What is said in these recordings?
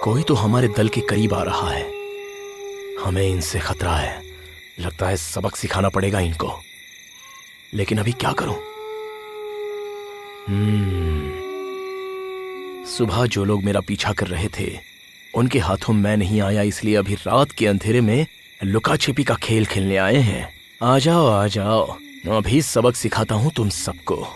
कोई तो हमारे दल के करीब आ रहा है। हमें इनसे खतरा है। लगता है सबक सिखाना पड़ेगा इनको। लेकिन अभी क्या करूं? सुबह जो लोग मेरा पीछा कर रहे थे उनके हाथों मैं नहीं आया, इसलिए अभी रात के अंधेरे में लुका छिपी का खेल खेलने आए हैं। आ जाओ आ जाओ, अभी सबक सिखाता हूं तुम सबको।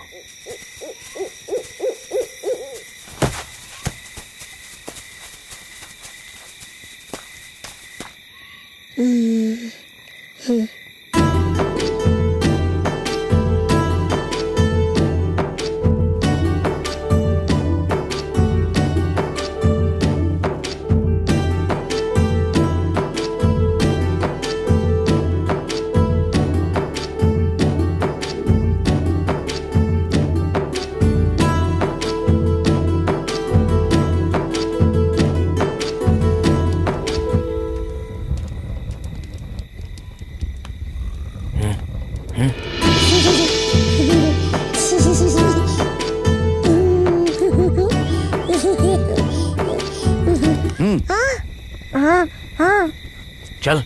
चल।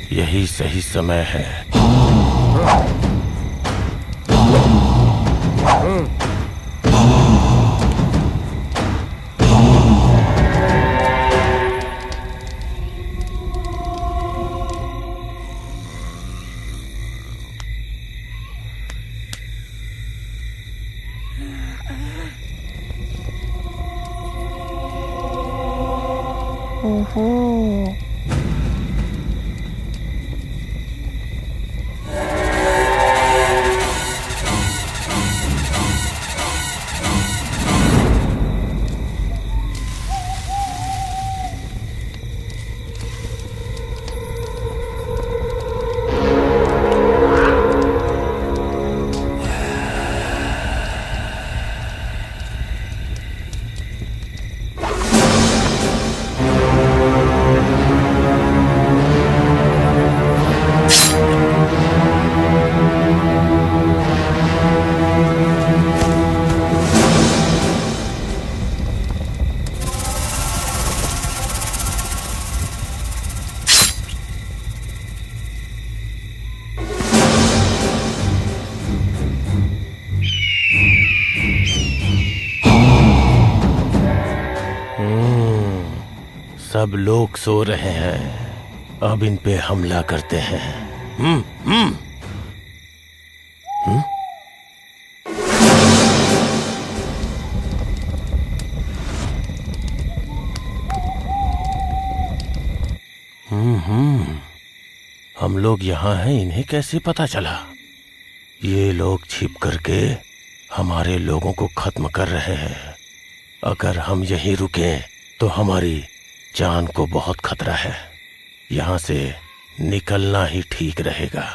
यही सही समय है। ओहो, सब लोग सो रहे हैं, अब इन पे हमला करते हैं। हम लोग यहाँ हैं, इन्हें कैसे पता चला? ये लोग छिप करके हमारे लोगों को खत्म कर रहे हैं। अगर हम यहीं रुके तो हमारी जान को बहुत खतरा है। यहाँ से निकलना ही ठीक रहेगा।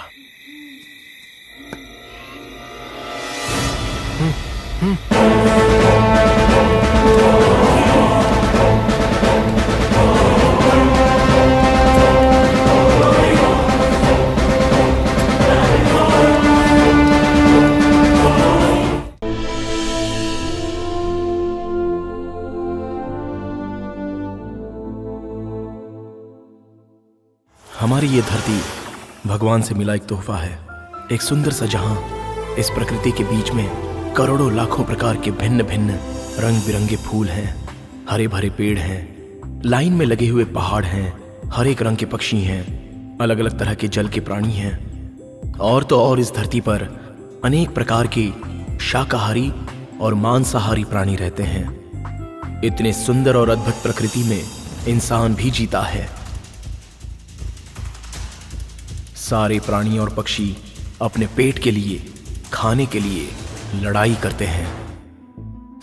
हमारी ये धरती भगवान से मिला एक तोहफा है, एक सुंदर सा जहां। इस प्रकृति के बीच में करोड़ों लाखों प्रकार के भिन्न भिन्न रंग बिरंगे फूल हैं, हरे भरे पेड़ हैं, लाइन में लगे हुए पहाड़ हैं, हर एक रंग के पक्षी हैं, अलग अलग तरह के जल के प्राणी हैं। और तो और इस धरती पर अनेक प्रकार के शाकाहारी और मांसाहारी प्राणी रहते हैं। इतने सुंदर और अद्भुत प्रकृति में इंसान भी जीता है। सारे प्राणी और पक्षी अपने पेट के लिए, खाने के लिए लड़ाई करते हैं,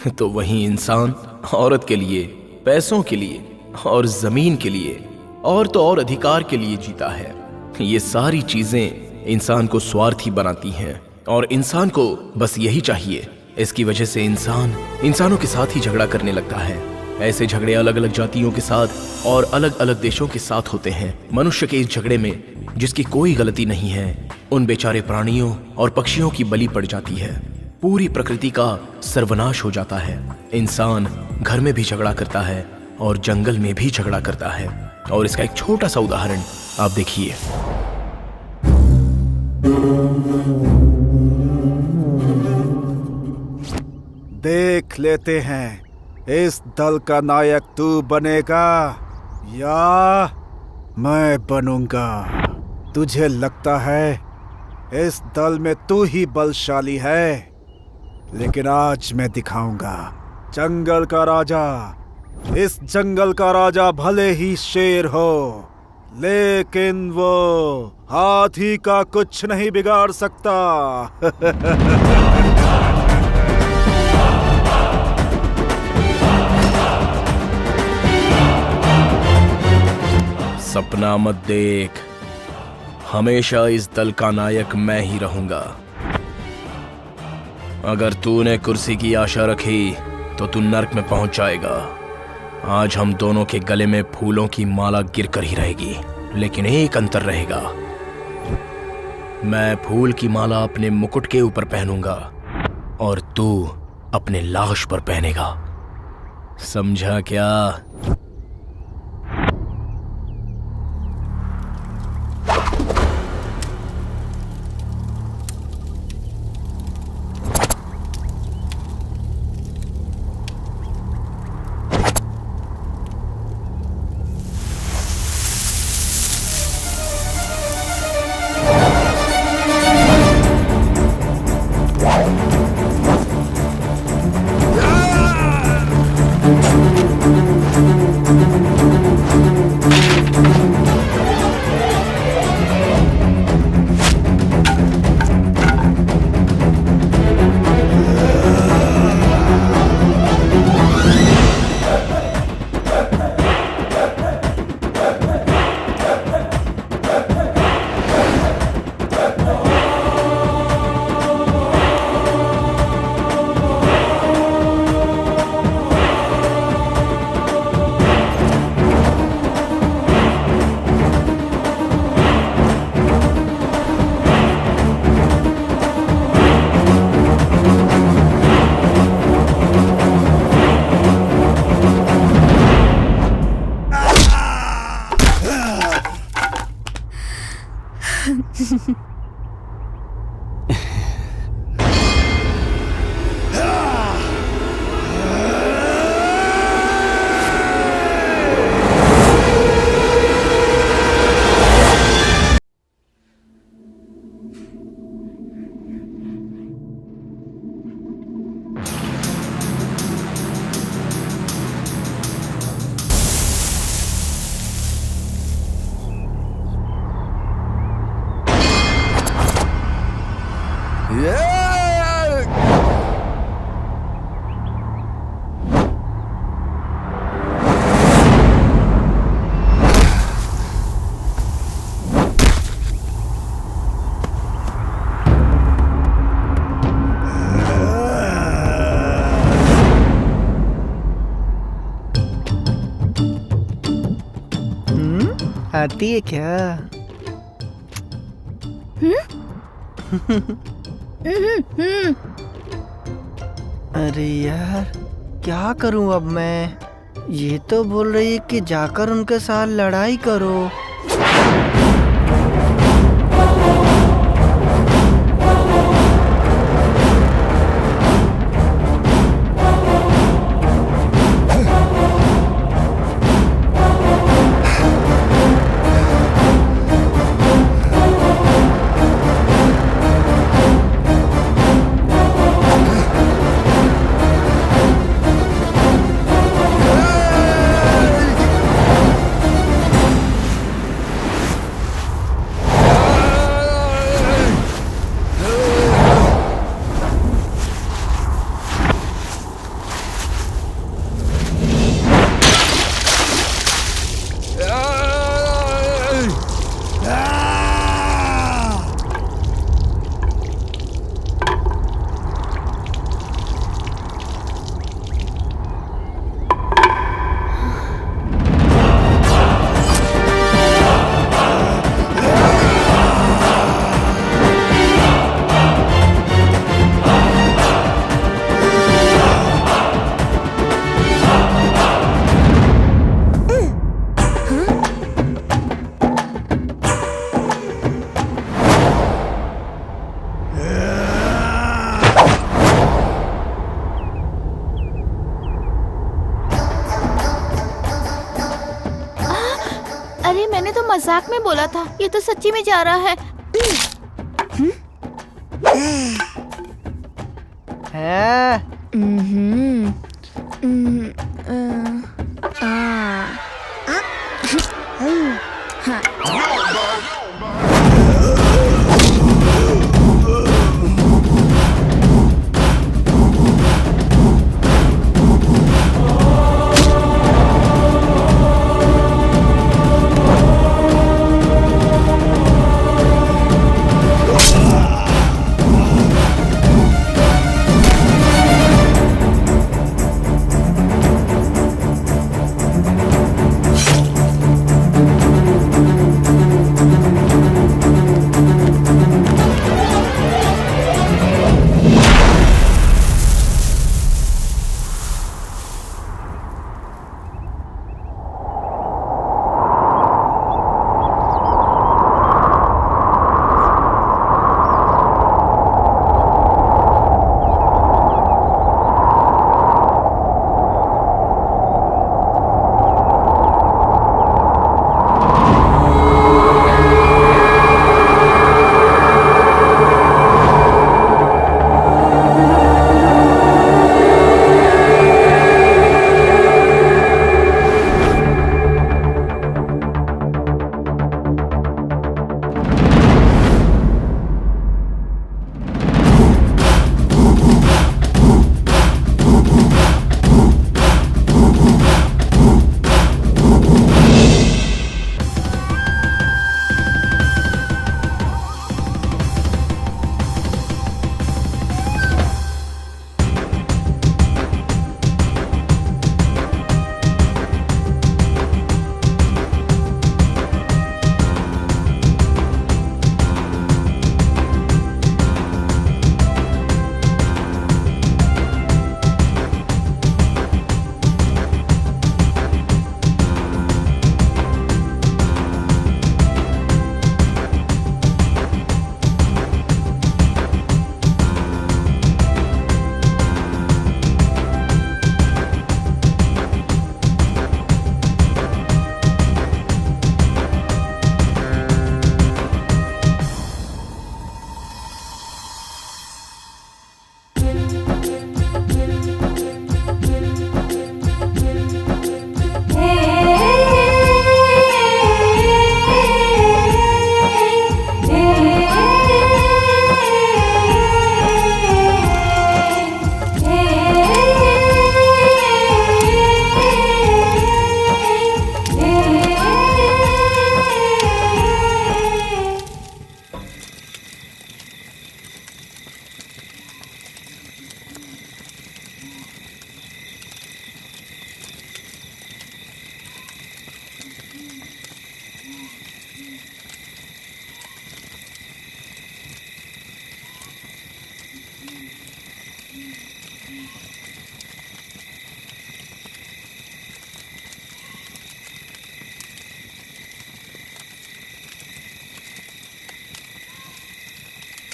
तो वहीं इंसान औरत के लिए, पैसों के लिए और जमीन के लिए और तो और अधिकार के लिए जीता है। ये सारी चीजें इंसान को स्वार्थी बनाती हैं और इंसान को बस यही चाहिए। इसकी वजह से इंसान इंसानों के साथ ही झगड़ा करने लगता है। ऐसे झगड़े अलग अलग जातियों के साथ और अलग अलग देशों के साथ होते हैं। मनुष्य के इस झगड़े में जिसकी कोई गलती नहीं है, उन बेचारे प्राणियों और पक्षियों की बलि पड़ जाती है। पूरी प्रकृति का सर्वनाश हो जाता है। इंसान घर में भी झगड़ा करता है और जंगल में भी झगड़ा करता है। और इसका एक छोटा सा उदाहरण आप देखिए। देख लेते हैं इस दल का नायक तू बनेगा या मैं बनूंगा। तुझे लगता है इस दल में तू ही बलशाली है, लेकिन आज मैं दिखाऊंगा। जंगल का राजा, इस जंगल का राजा भले ही शेर हो, लेकिन वो हाथी का कुछ नहीं बिगाड़ सकता। सपना मत देख, हमेशा इस दल का नायक मैं ही रहूंगा। अगर तूने कुर्सी की आशा रखी तो तू नर्क में पहुंच जाएगा। आज हम दोनों के गले में फूलों की माला गिरकर ही रहेगी, लेकिन एक अंतर रहेगा। मैं फूल की माला अपने मुकुट के ऊपर पहनूंगा और तू अपने लाश पर पहनेगा। समझा क्या? आती है क्या? अरे यार, क्या करूं अब मैं? ये तो बोल रही है कि जाकर उनके साथ लड़ाई करो। अरे मैंने तो मजाक में बोला था, ये तो सच्ची में जा रहा है। है?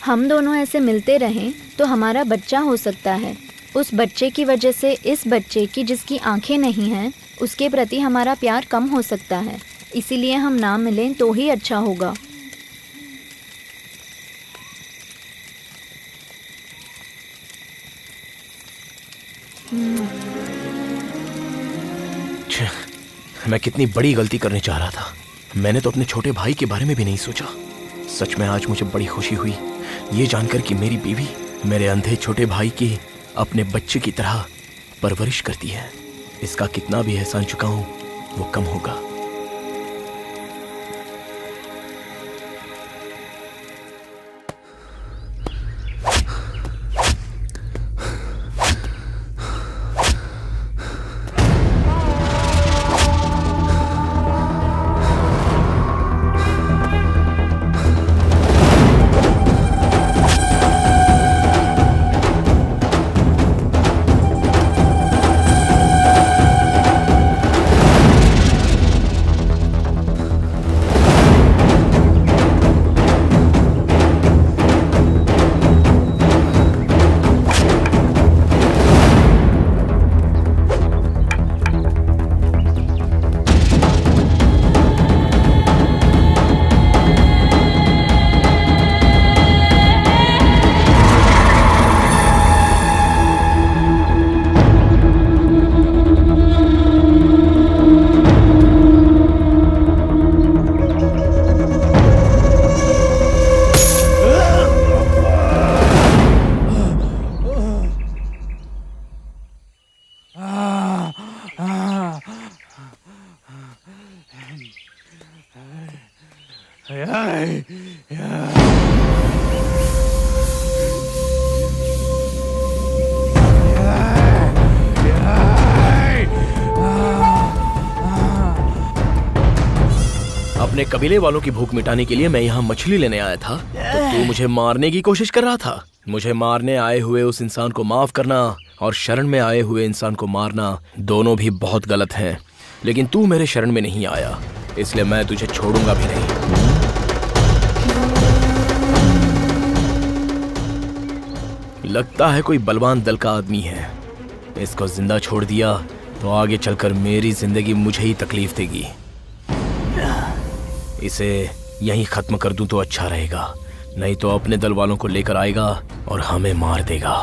हम दोनों ऐसे मिलते रहें तो हमारा बच्चा हो सकता है। उस बच्चे की वजह से इस बच्चे की जिसकी आंखें नहीं हैं उसके प्रति हमारा प्यार कम हो सकता है। इसीलिए हम ना मिलें तो ही अच्छा होगा। मैं कितनी बड़ी गलती करने जा रहा था। मैंने तो अपने छोटे भाई के बारे में भी नहीं सोचा। सच में आज मुझे बड़ी खुशी हुई ये जानकर कि मेरी बीवी मेरे अंधे छोटे भाई की अपने बच्चे की तरह परवरिश करती है। इसका कितना भी एहसान चुकाऊं वो कम होगा। अपने कबीले वालों की भूख मिटाने के लिए मैं यहाँ मछली लेने आया था, तो तू मुझे मारने की कोशिश कर रहा था। मुझे मारने आए हुए उस इंसान को माफ करना और शरण में आए हुए इंसान को मारना दोनों भी बहुत गलत हैं। लेकिन तू मेरे शरण में नहीं आया, इसलिए मैं तुझे छोड़ूंगा भी नहीं। लगता है कोई बलवान दल का आदमी है। इसको जिंदा छोड़ दिया तो आगे चलकर मेरी जिंदगी मुझे ही तकलीफ देगी। इसे यहीं खत्म कर दूं तो अच्छा रहेगा, नहीं तो अपने दल वालों को लेकर आएगा और हमें मार देगा।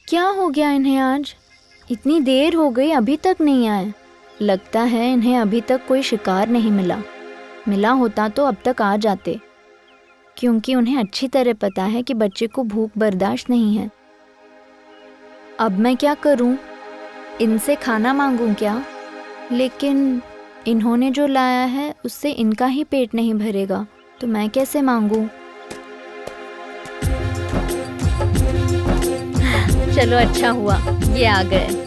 क्या हो गया इन्हें आज? इतनी देर हो गई अभी तक नहीं आए। लगता है इन्हें अभी तक कोई शिकार नहीं मिला। मिला होता तो अब तक आ जाते, क्योंकि उन्हें अच्छी तरह पता है कि बच्चे को भूख बर्दाश्त नहीं है। अब मैं क्या करूं? इनसे खाना मांगूं क्या? लेकिन इन्होंने जो लाया है उससे इनका ही पेट नहीं भरेगा, तो मैं कैसे मांगूं? चलो अच्छा हुआ ये आ गए।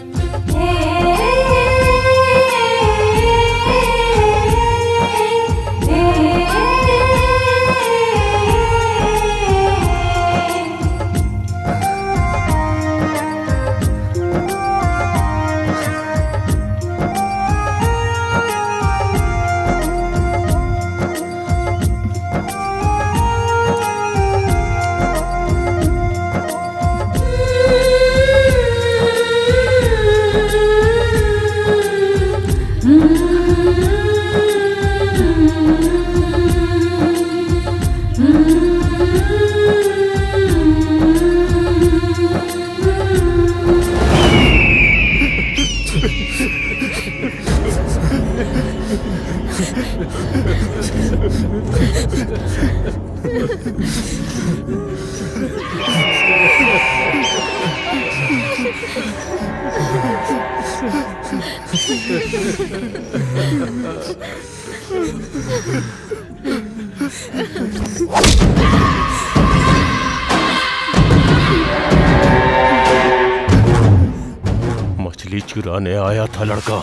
मछली चुराने आया था लड़का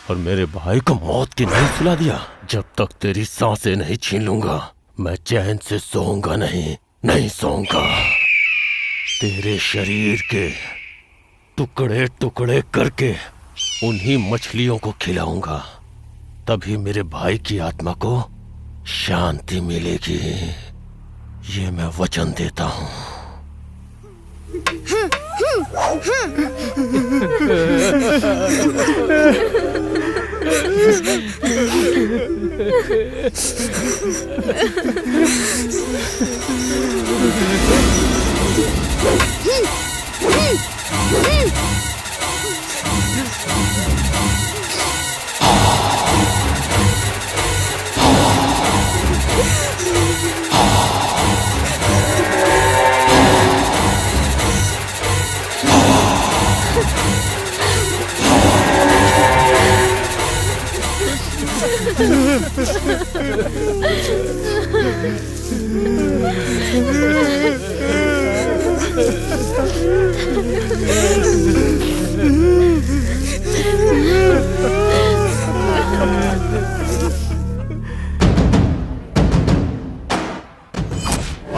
और मेरे भाई को मौत की नींद सुला दिया। जब तक तेरी सांसें नहीं छीन लूंगा मैं चैन से सोऊंगा नहीं सोऊंगा। तेरे शरीर के टुकड़े टुकड़े करके उन्हीं मछलियों को खिलाऊंगा, तभी मेरे भाई की आत्मा को शांति मिलेगी। ये मैं वचन देता हूँ।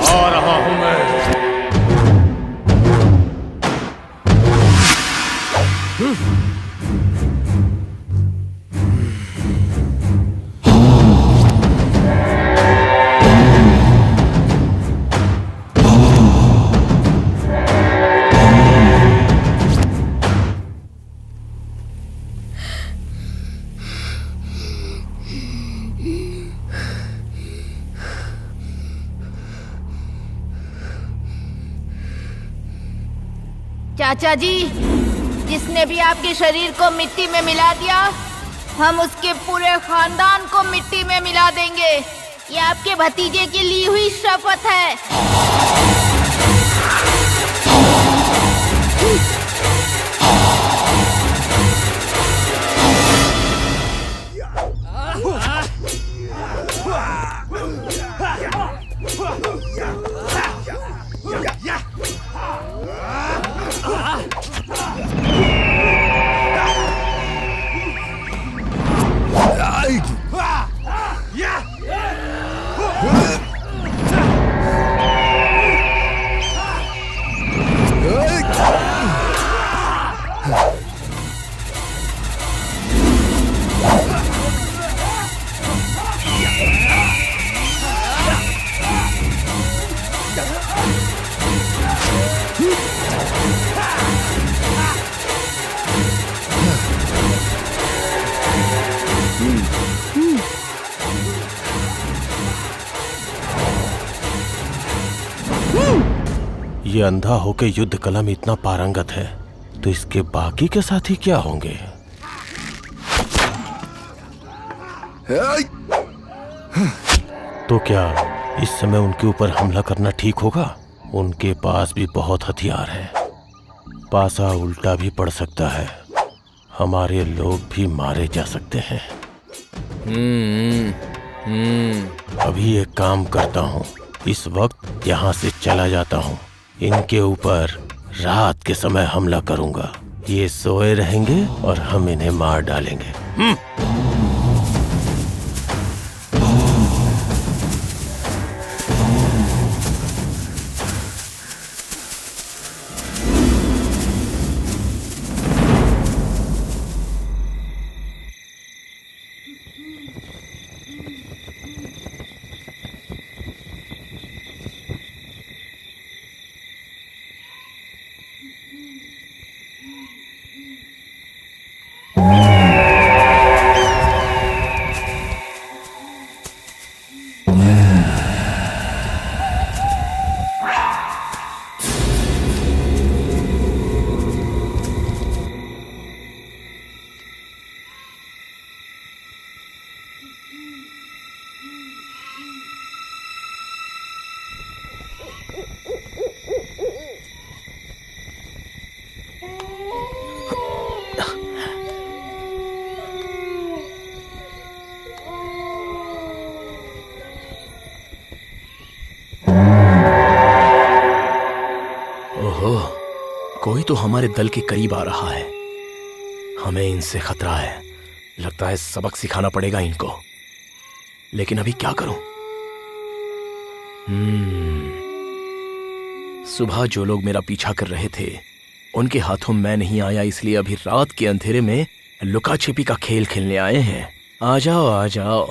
आ रहा हूं मैं। चाचा जी, जिसने भी आपके शरीर को मिट्टी में मिला दिया, हम उसके पूरे खानदान को मिट्टी में मिला देंगे। ये आपके भतीजे की ली हुई शपथ है। ये अंधा होके युद्ध कला में इतना पारंगत है, तो इसके बाकी के साथी क्या होंगे? तो क्या इस समय उनके ऊपर हमला करना ठीक होगा? उनके पास भी बहुत हथियार है, पासा उल्टा भी पड़ सकता है, हमारे लोग भी मारे जा सकते हैं। अभी एक काम करता हूँ, इस वक्त यहाँ से चला जाता हूँ। इनके ऊपर रात के समय हमला करूंगा। ये सोए रहेंगे और हम इन्हें मार डालेंगे। ओहो, कोई तो हमारे दल के करीब आ रहा है। हमें इनसे खतरा है। लगता है सबक सिखाना पड़ेगा इनको। लेकिन अभी क्या करूं? सुबह जो लोग मेरा पीछा कर रहे थे उनके हाथों मैं नहीं आया, इसलिए अभी रात के अंधेरे में लुका छिपी का खेल खेलने आए हैं। आ जाओ आ जाओ,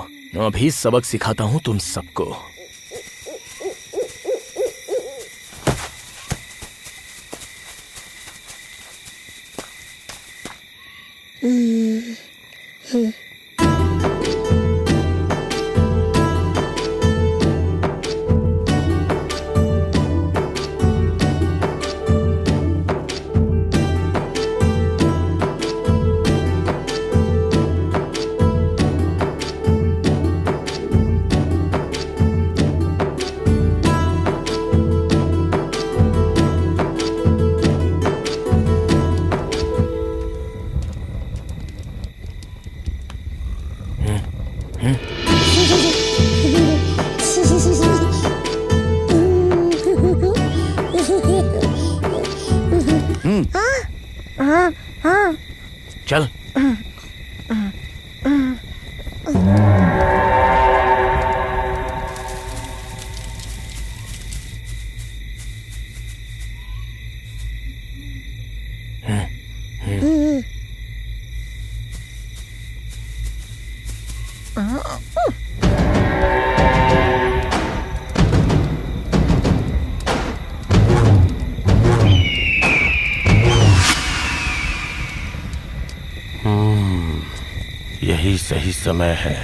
अभी सबक सिखाता हूं तुम सबको। चल। यही सही समय है।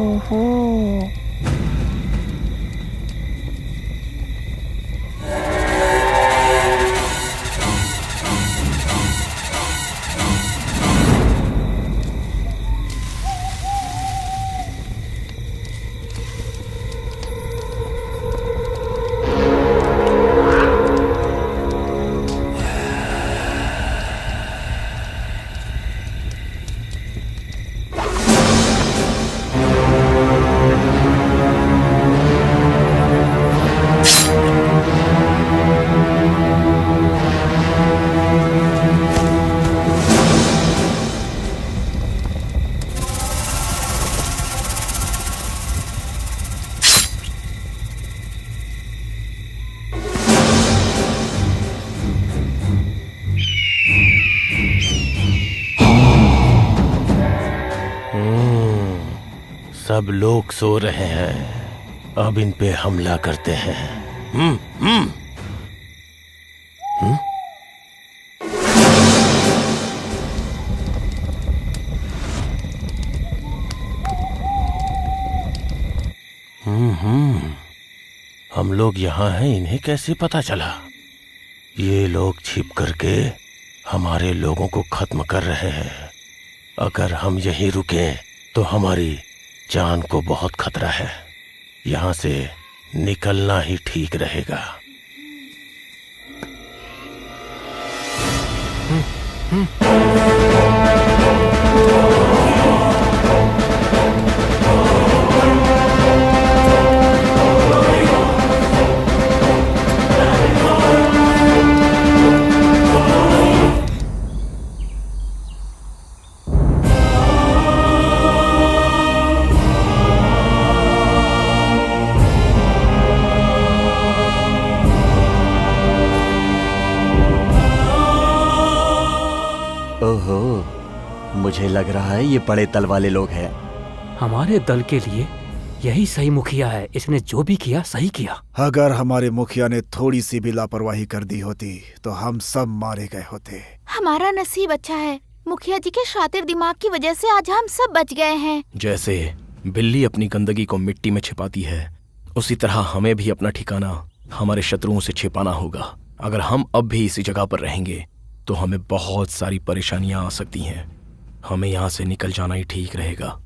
ओहो, सब लोग सो रहे हैं। अब इन पे हमला करते हैं। हम लोग यहाँ हैं, इन्हें कैसे पता चला? ये लोग छिप करके हमारे लोगों को खत्म कर रहे हैं। अगर हम यहीं रुकें तो हमारी जान को बहुत खतरा है। यहाँ से निकलना ही ठीक रहेगा। ओहो, मुझे लग रहा है ये बड़े दल वाले लोग हैं। हमारे दल के लिए यही सही मुखिया है, इसने जो भी किया सही किया। अगर हमारे मुखिया ने थोड़ी सी भी लापरवाही कर दी होती तो हम सब मारे गए होते। हमारा नसीब अच्छा है, मुखिया जी के शातिर दिमाग की वजह से आज हम सब बच गए हैं। जैसे बिल्ली अपनी गंदगी को मिट्टी में छिपाती है, उसी तरह हमें भी अपना ठिकाना हमारे शत्रुओं से छिपाना होगा। अगर हम अब भी इसी जगह पर रहेंगे तो हमें बहुत सारी परेशानियां आ सकती हैं। हमें यहाँ से निकल जाना ही ठीक रहेगा।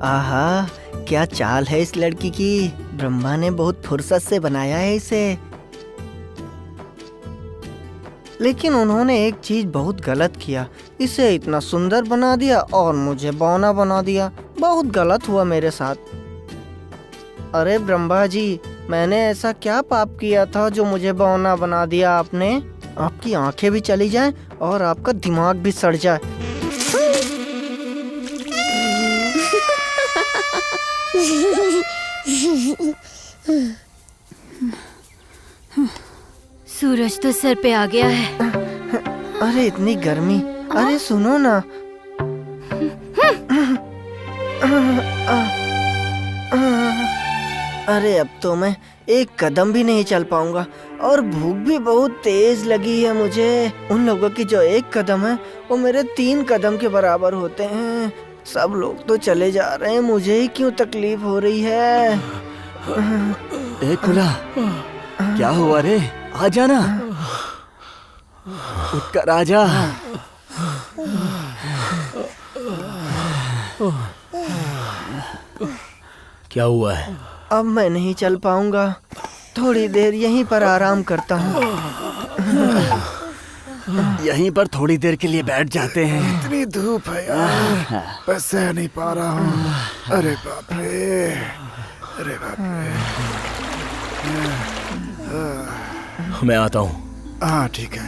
आहा, क्या चाल है इस लड़की की। ब्रह्मा ने बहुत फुर्सत से बनाया है इसे। लेकिन उन्होंने एक चीज बहुत गलत किया, इसे इतना सुंदर बना दिया और मुझे बौना बना दिया। बहुत गलत हुआ मेरे साथ। अरे ब्रह्मा जी, मैंने ऐसा क्या पाप किया था जो मुझे बौना बना दिया आपने? आपकी आंखें भी चली जाएं और आपका दिमाग भी सड़ जाए। सूरज तो सर पे आ गया है। अरे इतनी गर्मी। अरे सुनो ना। अरे अब तो मैं एक कदम भी नहीं चल पाऊंगा और भूख भी बहुत तेज लगी है मुझे। उन लोगों की जो एक कदम है वो मेरे 3 कदम के बराबर होते हैं। सब लोग तो चले जा रहे हैं, मुझे ही क्यों तकलीफ हो रही है? ए खुला, क्या हुआ रे? आ जाना, उठकर आ जा। क्या हुआ है? अब मैं नहीं चल पाऊंगा, थोड़ी देर यहीं पर आराम करता हूँ। यहीं पर थोड़ी देर के लिए बैठ जाते हैं। इतनी धूप है यार, मैं सह नहीं पा रहा हूँ। अरे बाप रे, अरे बाप रे। मैं आता हूँ। हाँ ठीक है।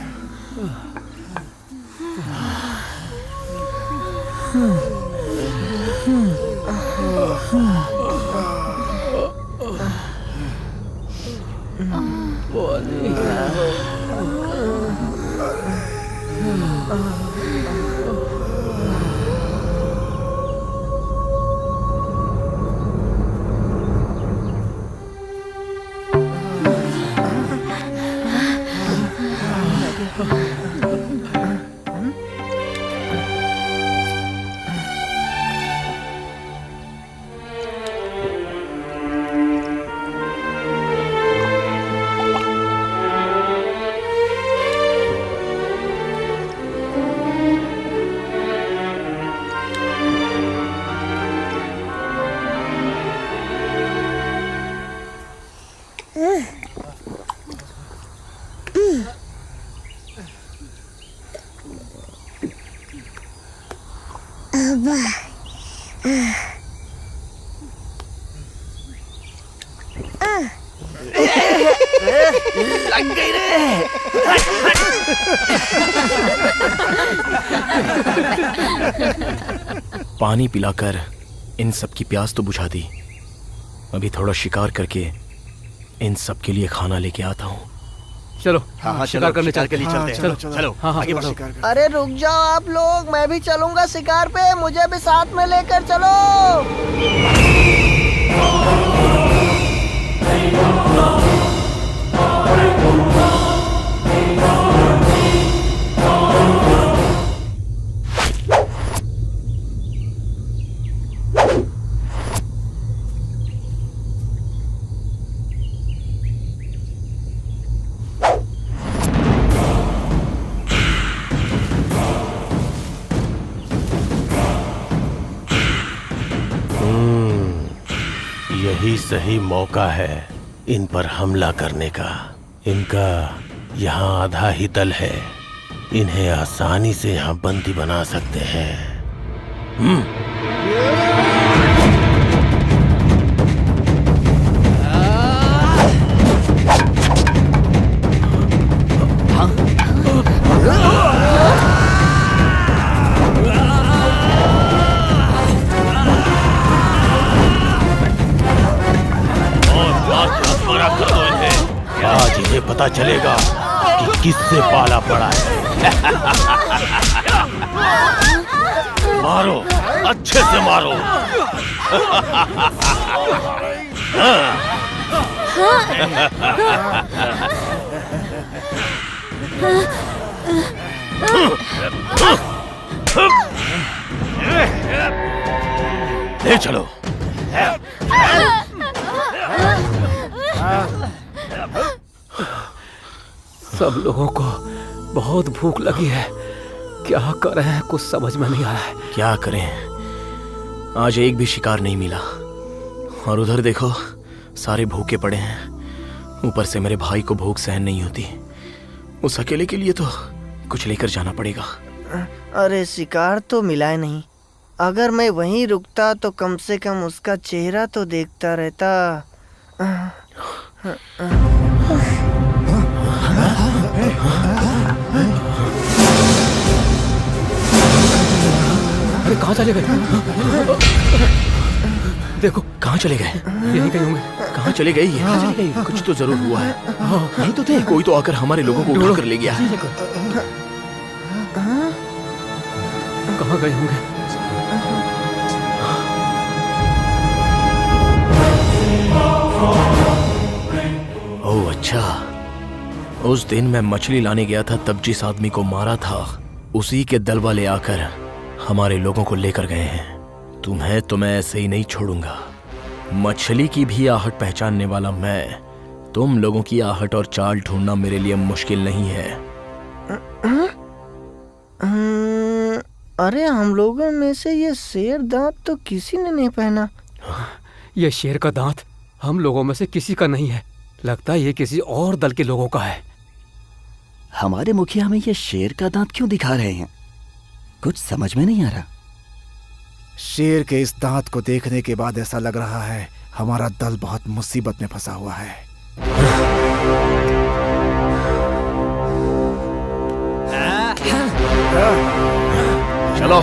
लग गई रे। पानी पिलाकर इन सब की प्यास तो बुझा दी। अभी थोड़ा शिकार करके इन सब के लिए खाना लेके आता हूँ। चलो हाँ, शिकार करने के लिए चलते हैं। चलो आगे बढ़ो। अरे रुक जाओ आप लोग, मैं भी चलूंगा शिकार पे, मुझे भी साथ में लेकर चलो। यही सही मौका है इन पर हमला करने का। इनका यहाँ आधा ही दल है, इन्हें आसानी से यहाँ बंदी बना सकते हैं। आज इन्हें पता चलेगा कि किससे पाला पड़ा है। मारो, अच्छे से मारो। ले चलो। सब लोगों को बहुत भूख लगी है, क्या करें कुछ समझ में नहीं आ रहा है। क्या करें, आज एक भी शिकार नहीं मिला। और उधर देखो, सारे भूखे पड़े हैं। ऊपर से मेरे भाई को भूख सहन नहीं होती। उस अकेले के लिए तो कुछ लेकर जाना पड़ेगा। अरे शिकार तो मिला ही नहीं। अगर मैं वहीं रुकता तो कम से कम उसका चेहरा तो देखता रहता। अरे कहाँ चले गए? देखो कहाँ चले गए? यहीं कहीं होंगे। कहाँ चले गए ये? कुछ तो जरूर हुआ है। नहीं तो थे, कोई तो आकर हमारे लोगों को उठा कर ले गया है। कहाँ गए होंगे? ओह अच्छा, उस दिन मैं मछली लाने गया था, तब जिस आदमी को मारा था उसी के दल वाले आकर हमारे लोगों को लेकर गए हैं। तुम्हें तो मैं ऐसे ही नहीं छोड़ूंगा। मछली की भी आहट पहचानने वाला मैं, तुम लोगों की आहट और चाल ढूंढना मेरे लिए मुश्किल नहीं है। अरे हम लोगों में से ये शेर दांत तो किसी ने नहीं पहना। ये शेर का दांत हम लोगों में से किसी का नहीं है, लगता है ये किसी और दल के लोगों का है। हमारे मुखिया हमें ये शेर का दांत क्यों दिखा रहे हैं, कुछ समझ में नहीं आ रहा। शेर के इस दांत को देखने के बाद ऐसा लग रहा है हमारा दल बहुत मुसीबत में फंसा हुआ है। चलो।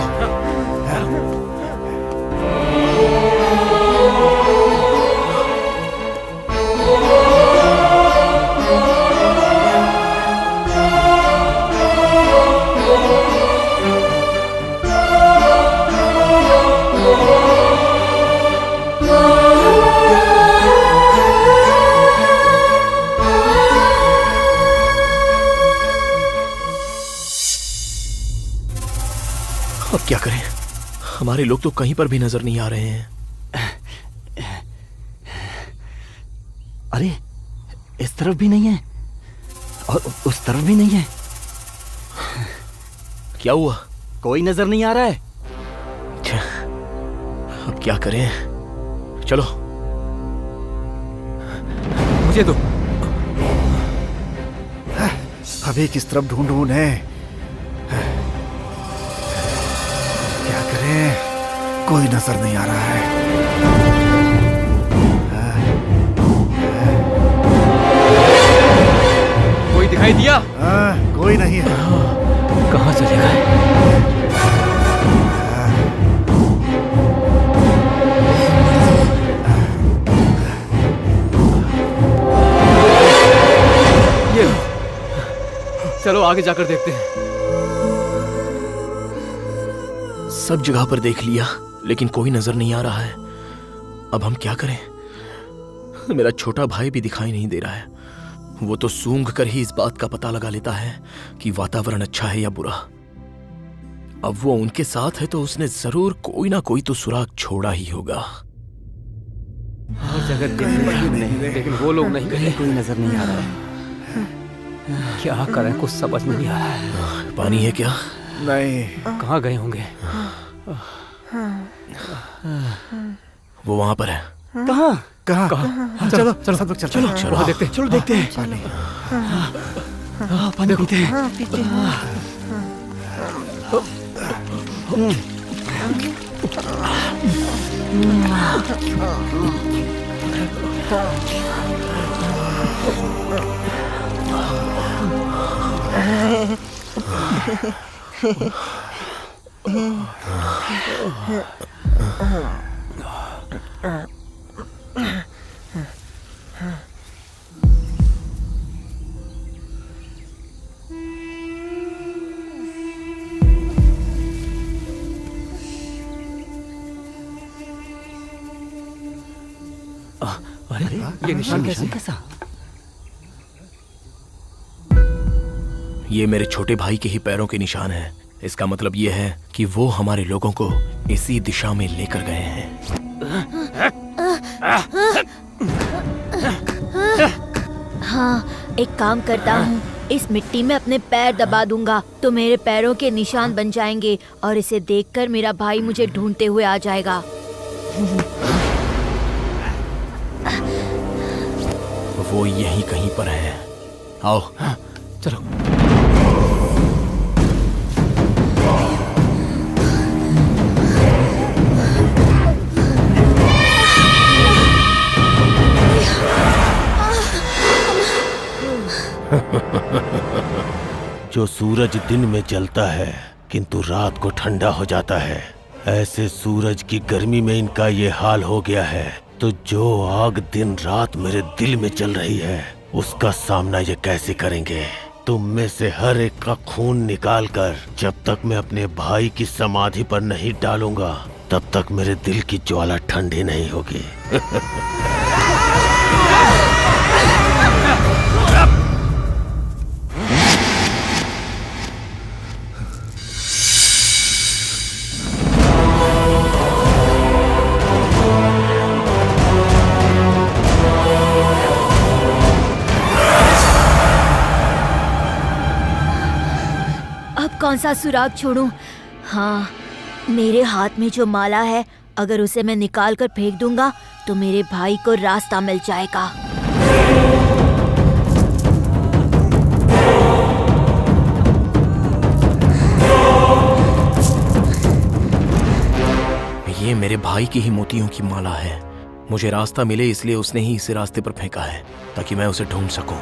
अब क्या करें, हमारे लोग तो कहीं पर भी नजर नहीं आ रहे हैं। अरे इस तरफ भी नहीं है और उस तरफ भी नहीं है। क्या हुआ? कोई नजर नहीं आ रहा है। अच्छा, अब क्या करें? चलो। मुझे दो। अभी किस तरफ ढूंढूं उन्हें? क्या करें, कोई नजर नहीं आ रहा है। कोई दिखाई दिया? कोई नहीं है। कहाँ चले गए? ये लो। चलो आगे जाकर देखते हैं। सब जगह पर देख लिया, लेकिन कोई नजर नहीं आ रहा है। अब हम क्या करें? मेरा छोटा भाई भी दिखाई नहीं दे रहा है। वो तो सूंघ कर ही इस बात का पता लगा लेता है कि वातावरण अच्छा है या बुरा। अब वो उनके साथ है तो उसने जरूर कोई ना कोई तो सुराग छोड़ा ही होगा। हर जगह देखने, लेकिन वो लोग नहीं गए। कोई नजर नहीं आ रहा है। क्या करें, कुछ समझ में नहीं आ रहा है। पानी है क्या? नहीं। कहाँ गए होंगे? वो वहां पर है। कहाँ कहाँ? चलो चलो सब लोग चलो चलो वहाँ देखते हैं। चलो देखते हैं। पानी पीते हैं। हाँ पीते अरे ये निशान कैसे? कैसा? ये मेरे छोटे भाई के ही पैरों के निशान हैं। इसका मतलब ये है कि वो हमारे लोगों को इसी दिशा में लेकर गए हैं। हाँ, एक काम करता हूँ, इस मिट्टी में अपने पैर दबा दूंगा तो मेरे पैरों के निशान बन जाएंगे और इसे देखकर मेरा भाई मुझे ढूंढते हुए आ जाएगा। वो यहीं कहीं पर है। आओ। चलो। जो सूरज दिन में जलता है किंतु रात को ठंडा हो जाता है, ऐसे सूरज की गर्मी में इनका ये हाल हो गया है। तो जो आग दिन रात मेरे दिल में जल रही है, उसका सामना ये कैसे करेंगे? तुम में से हर एक का खून निकाल कर जब तक मैं अपने भाई की समाधि पर नहीं डालूंगा, तब तक मेरे दिल की ज्वाला ठंडी नहीं होगी। कौन सा सुराग छोड़ूं? हाँ, मेरे हाथ में जो माला है, अगर उसे मैं निकाल कर फेंक दूंगा तो मेरे भाई को रास्ता मिल जाएगा। ये मेरे भाई की ही मोतियों की माला है। मुझे रास्ता मिले इसलिए उसने ही इसे रास्ते पर फेंका है, ताकि मैं उसे ढूंढ सकूं।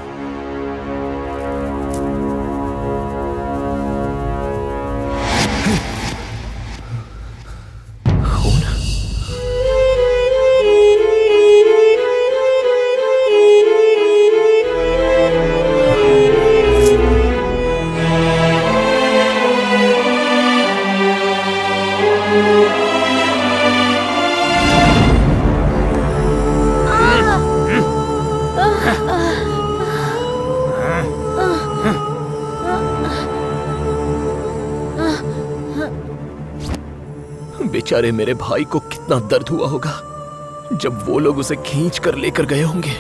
बेचारे मेरे भाई को कितना दर्द हुआ होगा जब वो लोग उसे खींच कर लेकर गए होंगे।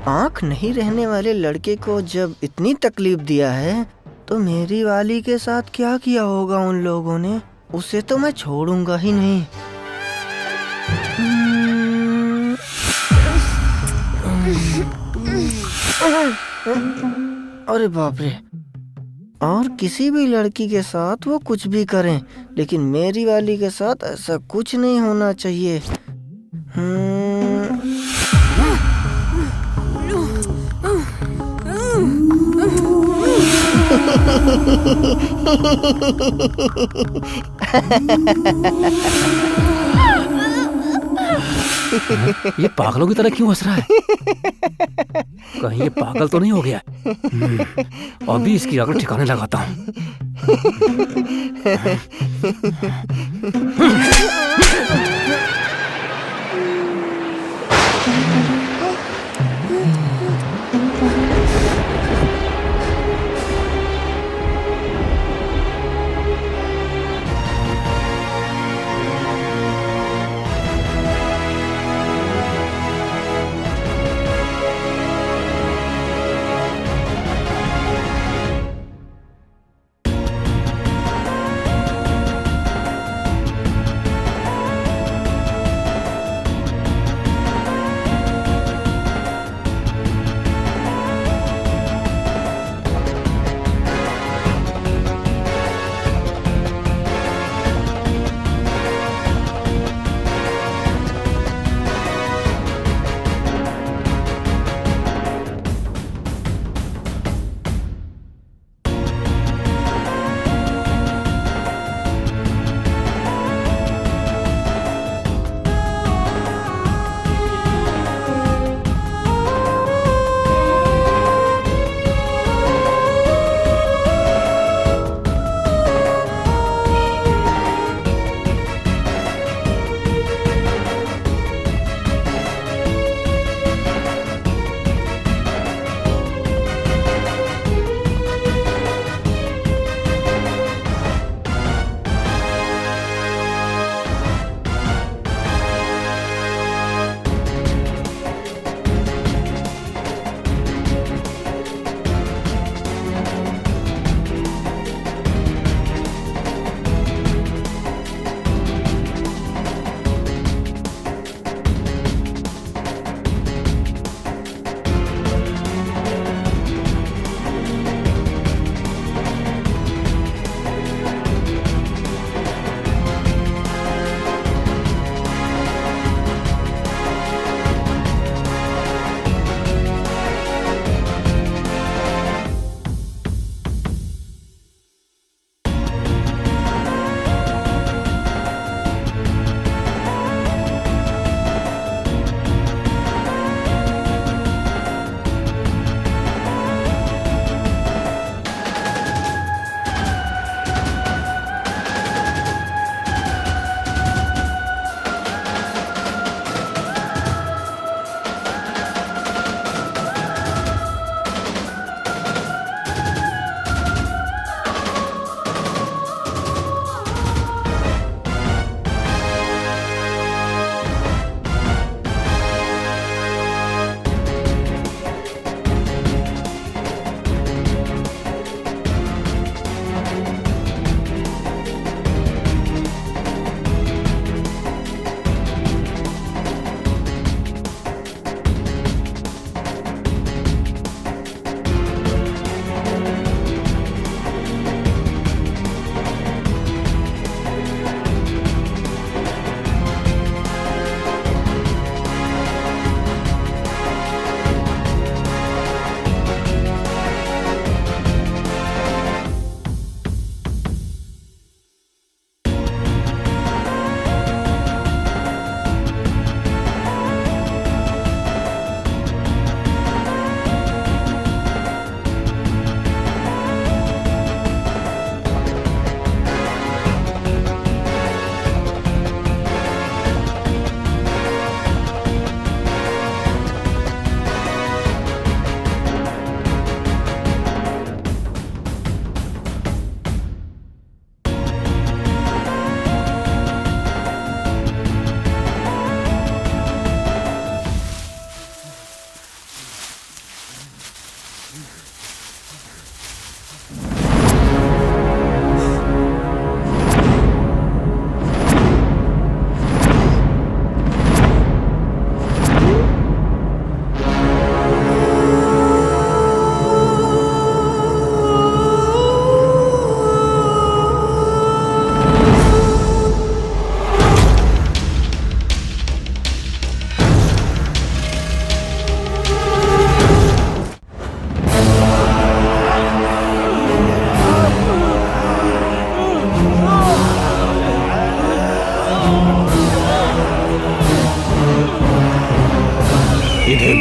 आंख नहीं रहने वाले लड़के को जब इतनी तकलीफ दिया है तो मेरी वाली के साथ क्या किया होगा उन लोगों ने? उसे तो मैं छोड़ूंगा ही नहीं। अरे बाप रे, और किसी भी लड़की के साथ वो कुछ भी करें, लेकिन मेरी वाली के साथ ऐसा कुछ नहीं होना चाहिए। ये पागलों की तरह क्यों हंस रहा है? कहीं ये पागल तो नहीं हो गया? अभी इसकी अकल ठिकाने लगाता हूँ।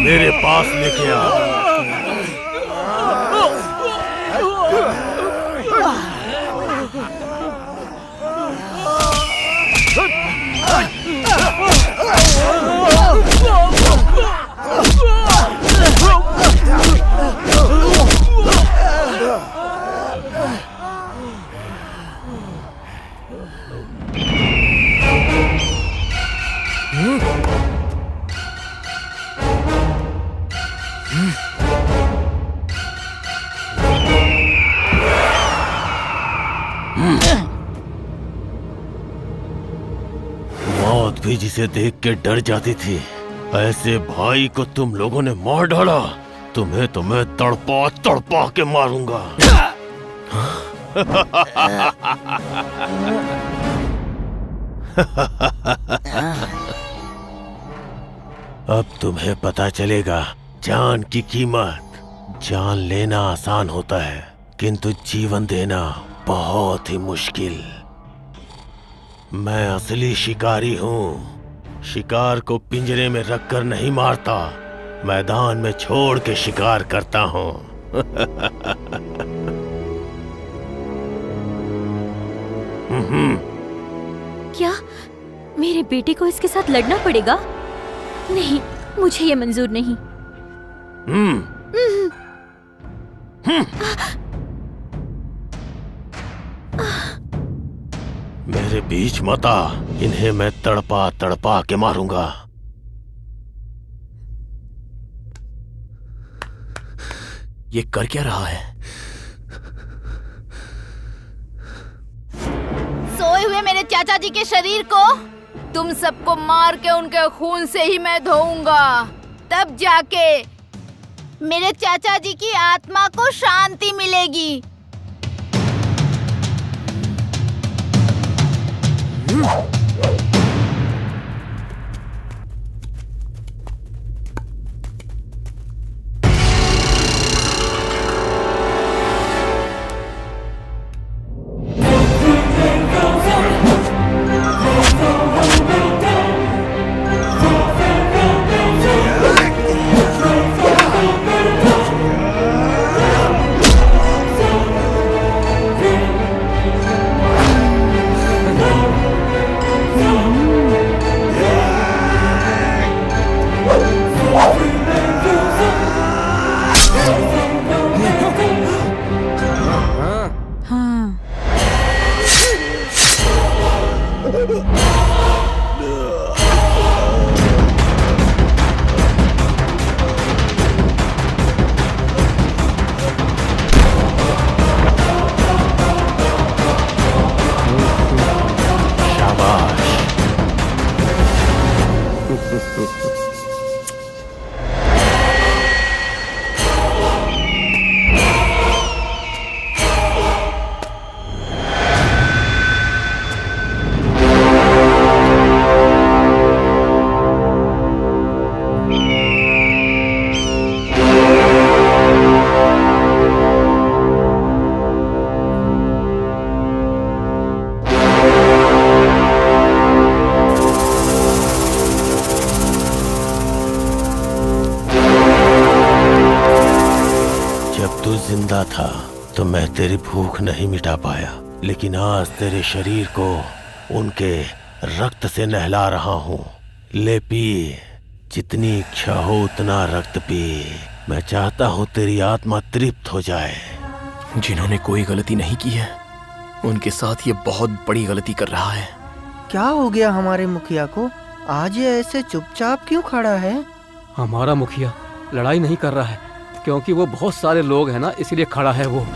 मेरे पास लेके आ। मौत भी जिसे देख के डर जाती थी, ऐसे भाई को तुम लोगों ने मार डाला। तुम्हें तो मैं तड़पा तड़पा के मारूंगा। अब तुम्हें पता चलेगा जान की कीमत। जान लेना आसान होता है, किंतु जीवन देना बहुत ही मुश्किल। मैं असली शिकारी हूँ। शिकार को पिंजरे में रखकर नहीं मारता, मैदान में छोड़ के शिकार करता हूँ। क्या मेरे बेटे को इसके साथ लड़ना पड़ेगा? नहीं, मुझे ये मंजूर नहीं। मेरे बीच मत आ, इन्हें मैं तड़पा तड़पा के मारूंगा। ये कर क्या रहा है? सोए हुए मेरे चाचा जी के शरीर को तुम सबको मार के उनके खून से ही मैं धोऊंगा। तब जाके मेरे चाचा जी की आत्मा को शांति मिलेगी। जिंदा था तो मैं तेरी भूख नहीं मिटा पाया, लेकिन आज तेरे शरीर को उनके रक्त से नहला रहा हूँ। ले पी, जितनी इच्छा हो उतना रक्त पी। मैं चाहता हूँ तेरी आत्मा तृप्त हो जाए। जिन्होंने कोई गलती नहीं की है, उनके साथ ये बहुत बड़ी गलती कर रहा है। क्या हो गया हमारे मुखिया को? आज ये ऐसे चुपचाप क्यों खड़ा है? हमारा मुखिया लड़ाई नहीं कर रहा है, क्योंकि वो बहुत सारे लोग हैं ना, इसलिए खड़ा है वो।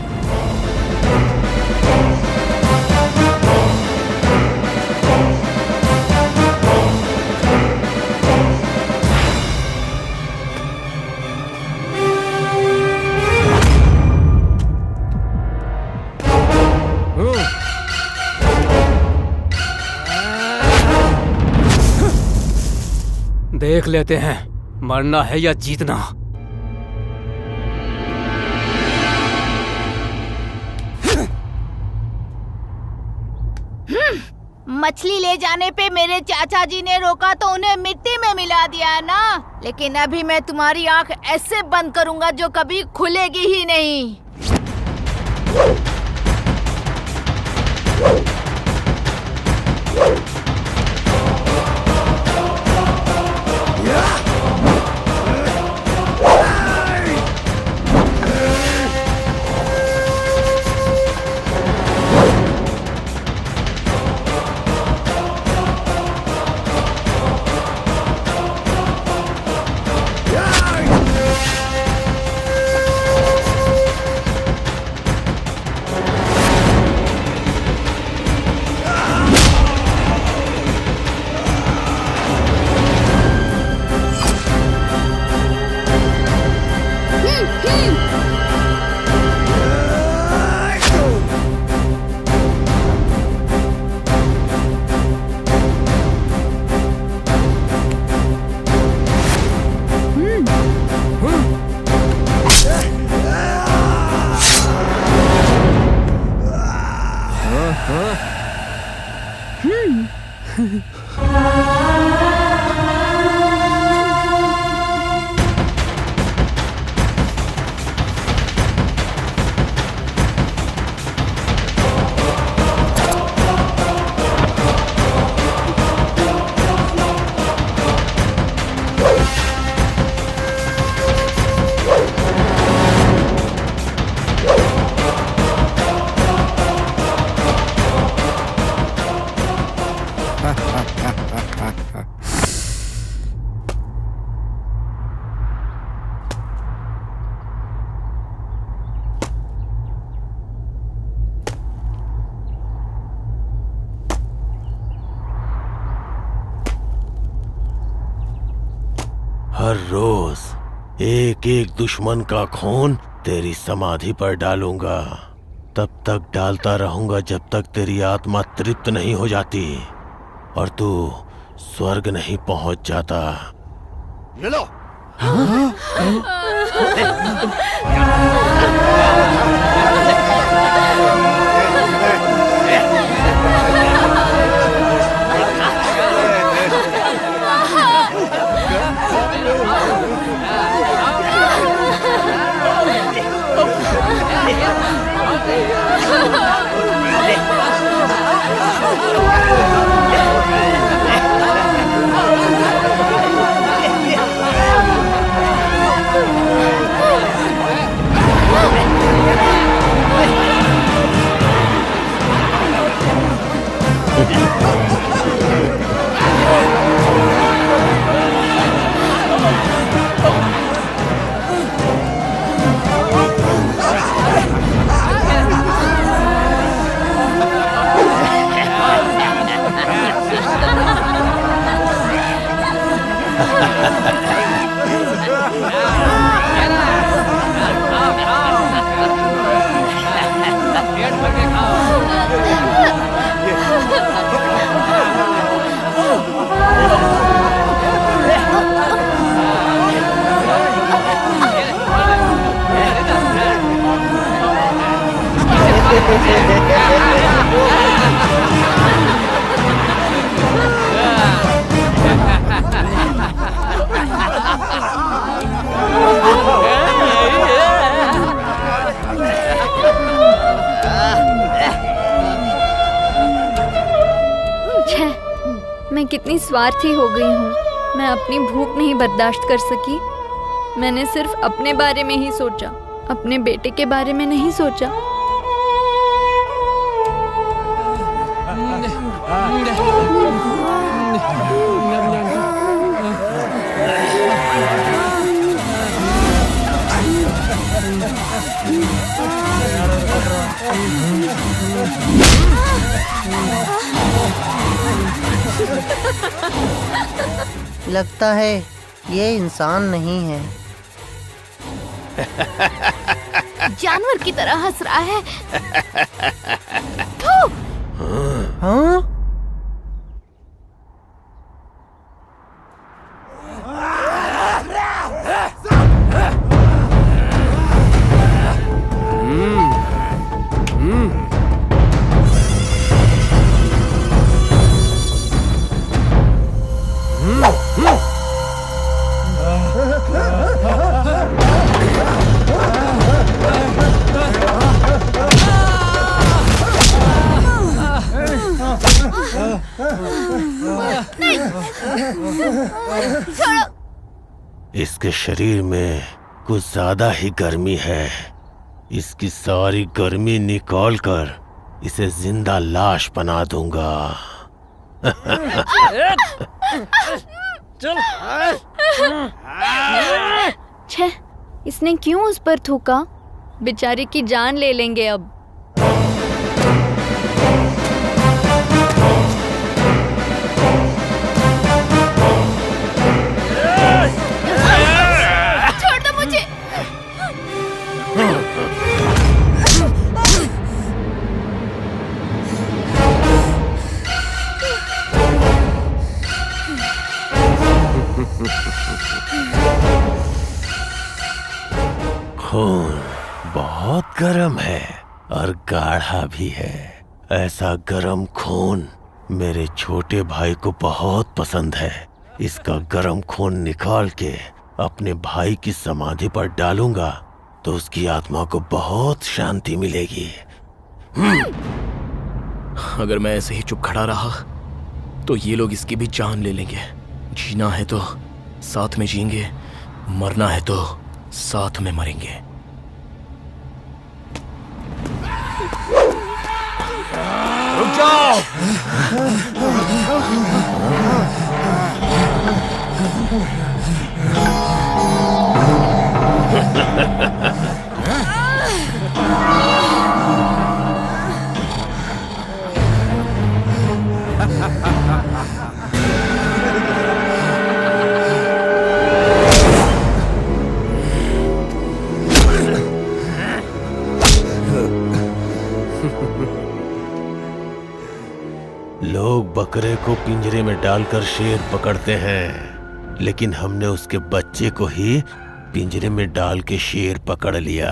देख लेते हैं मरना है या जीतना। मछली ले जाने पे मेरे चाचा जी ने रोका तो उन्हें मिट्टी में मिला दिया ना, लेकिन अभी मैं तुम्हारी आंख ऐसे बंद करूंगा जो कभी खुलेगी ही नहीं। हर रोज एक एक दुश्मन का खून तेरी समाधि पर डालूंगा। तब तक डालता रहूंगा जब तक तेरी आत्मा तृप्त नहीं हो जाती और तू स्वर्ग नहीं पहुंच जाता। ये लो। मैं कितनी स्वार्थी हो गई हूँ। मैं अपनी भूख नहीं बर्दाश्त कर सकी। मैंने सिर्फ अपने बारे में ही सोचा, अपने बेटे के बारे में नहीं सोचा। लगता है ये इंसान नहीं है। जानवर की तरह हंस रहा है। हाँ? इसके शरीर में कुछ ज्यादा ही गर्मी है। इसकी सारी गर्मी निकाल कर इसे जिंदा लाश बना दूंगा। छे, इसने क्यों उस पर थूका? बेचारे की जान ले लेंगे अब। छोड़ दो मुझे। खून बहुत गर्म है और गाढ़ा भी है। ऐसा गर्म खून मेरे छोटे भाई को बहुत पसंद है। इसका गर्म खून निकाल के अपने भाई की समाधि पर डालूंगा तो उसकी आत्मा को बहुत शांति मिलेगी। अगर मैं ऐसे ही चुप खड़ा रहा तो ये लोग इसकी भी जान ले लेंगे। जीना है तो साथ में जिएंगे, मरना है तो साथ में मरेंगे। रुक जाओ! लोग बकरे को पिंजरे में डालकर शेर पकड़ते हैं, लेकिन हमने उसके बच्चे को ही पिंजरे में डाल के शेर पकड़ लिया।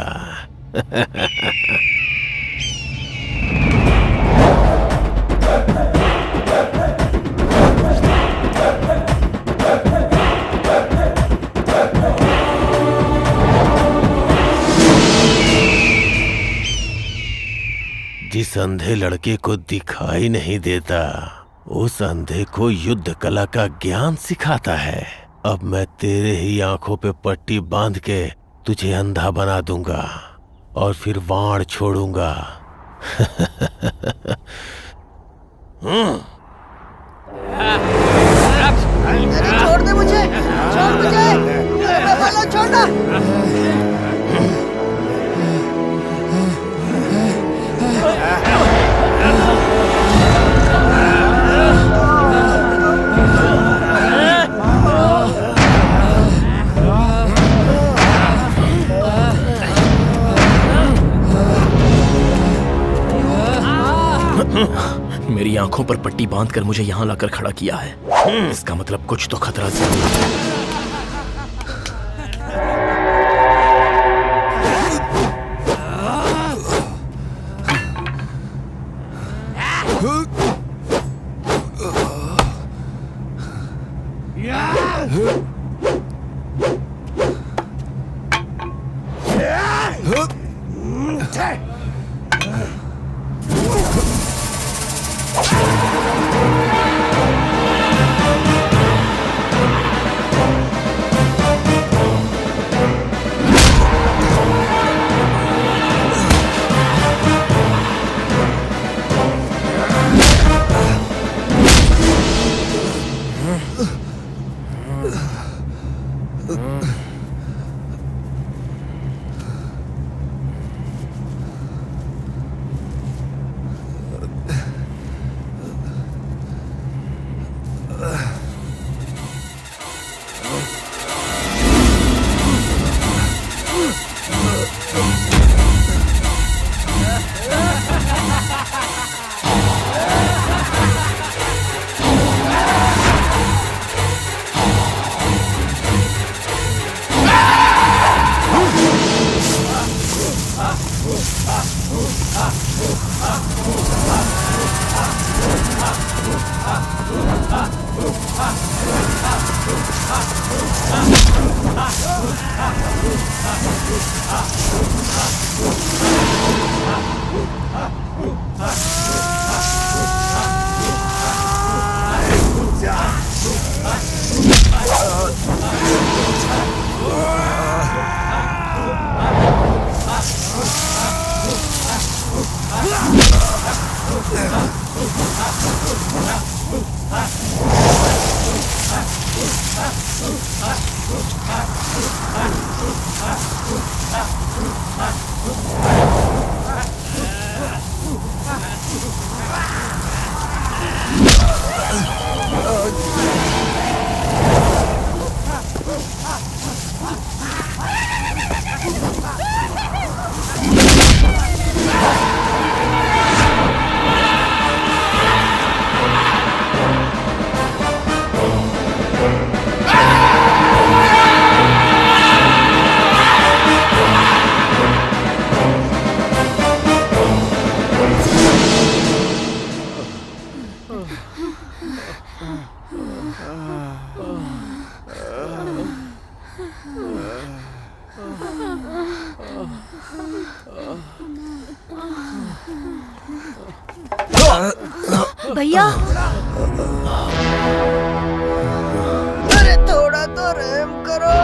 जिस अंधे लड़के को दिखाई नहीं देता, उस अंधे को युद्ध कला का ज्ञान सिखाता है। अब मैं तेरे ही आंखों पे पट्टी बांध के तुझे अंधा बना दूंगा और फिर वाण छोड़ूंगा। छोड़ दे मुझे, छोड़ मुझे, छोड़ना। मेरी आंखों पर पट्टी बांधकर मुझे यहाँ लाकर खड़ा किया है। इसका मतलब कुछ तो खतरा जरूर है। भैया अरे थोड़ा तो रहम करो।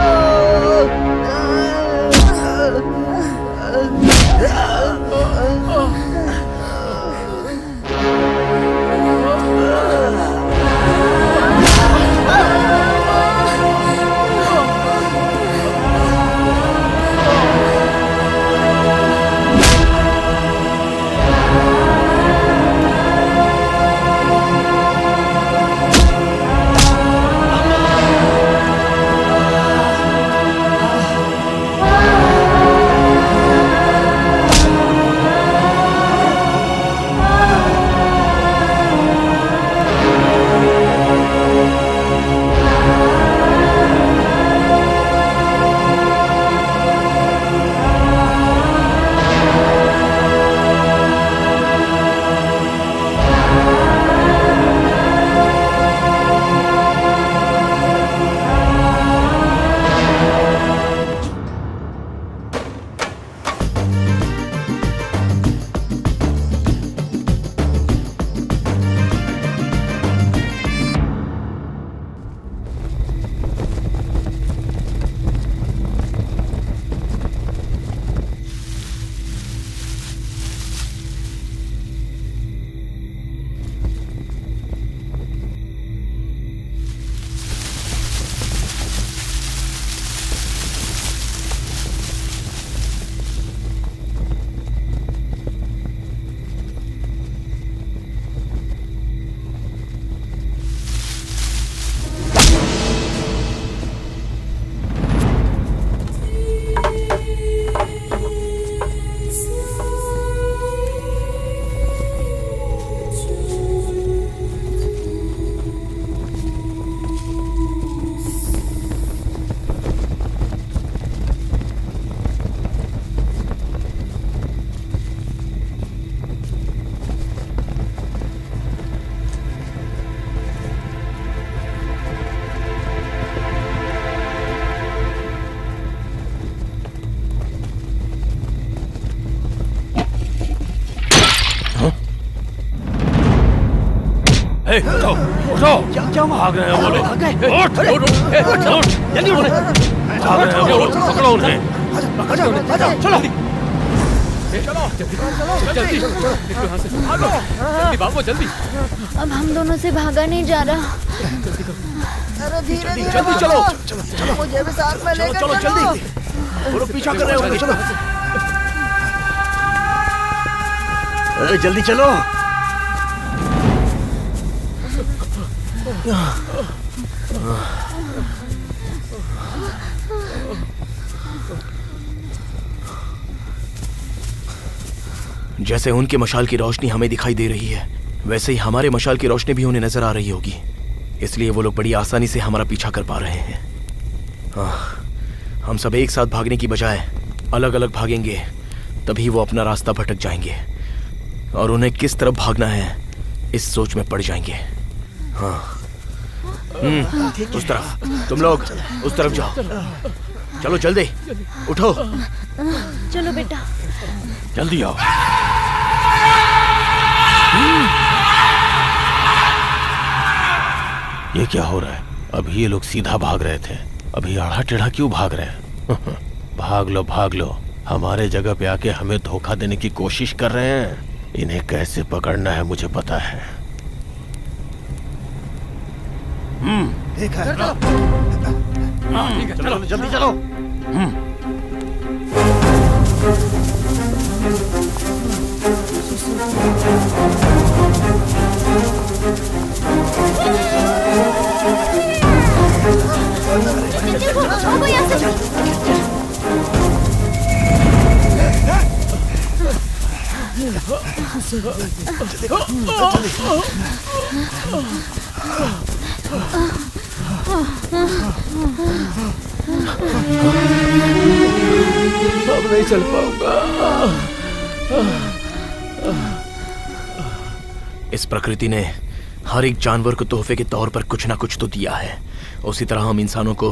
उठो उठो, क्या भाग रहे हैं वो लोग? उठ उठ उठ, जल्दी उठ, भाग रहे हैं वो लोग, पकड़ो उन्हें। चलो जल्दी भागो जल्दी। अब हम दोनों से भागा नहीं जा रहा। अरे धीरे धीरे जल्दी चलो, मुझे भी साथ में लेकर चलो जल्दी, वो लोग पीछा कर रहे होंगे। चलो जल्दी चलो। जैसे उनके मशाल की रोशनी हमें दिखाई दे रही है, वैसे ही हमारे मशाल की रोशनी भी उन्हें नजर आ रही होगी। इसलिए वो लोग बड़ी आसानी से हमारा पीछा कर पा रहे हैं। हम सब एक साथ भागने की बजाय अलग अलग भागेंगे, तभी वो अपना रास्ता भटक जाएंगे और उन्हें किस तरफ भागना है इस सोच में पड़ जाएंगे। हाँ, उस तरफ, तुम लोग उस तरफ जाओ। चलो जल्दी उठो। चलो बेटा, जल्दी आओ। ये क्या हो रहा है? अभी ये लोग सीधा भाग रहे थे, अभी आड़ा टेढ़ा क्यों भाग रहे हैं? भाग लो भाग लो, हमारे जगह पे आके हमें धोखा देने की कोशिश कर रहे हैं। इन्हें कैसे पकड़ना है मुझे पता है। चलो जल्दी चलो। भागो यहाँ से। अब नहीं चल पाऊंगा। इस प्रकृति ने हर एक जानवर को तोहफे के तौर पर कुछ ना कुछ तो दिया है। उसी तरह हम इंसानों को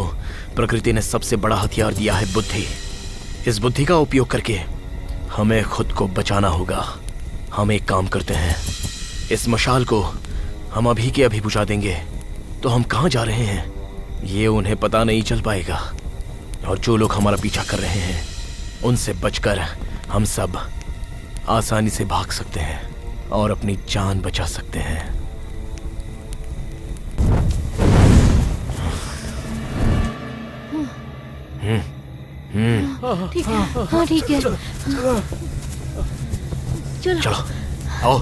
प्रकृति ने सबसे बड़ा हथियार दिया है, बुद्धि। इस बुद्धि का उपयोग करके हमें खुद को बचाना होगा। हम एक काम करते हैं, इस मशाल को हम अभी के अभी बुझा देंगे तो हम कहाँ जा रहे हैं ये उन्हें पता नहीं चल पाएगा, और जो लोग हमारा पीछा कर रहे हैं उनसे बचकर हम सब आसानी से भाग सकते हैं और अपनी जान बचा सकते हैं। ठीक है, हाँ ठीक है। चलो आओ।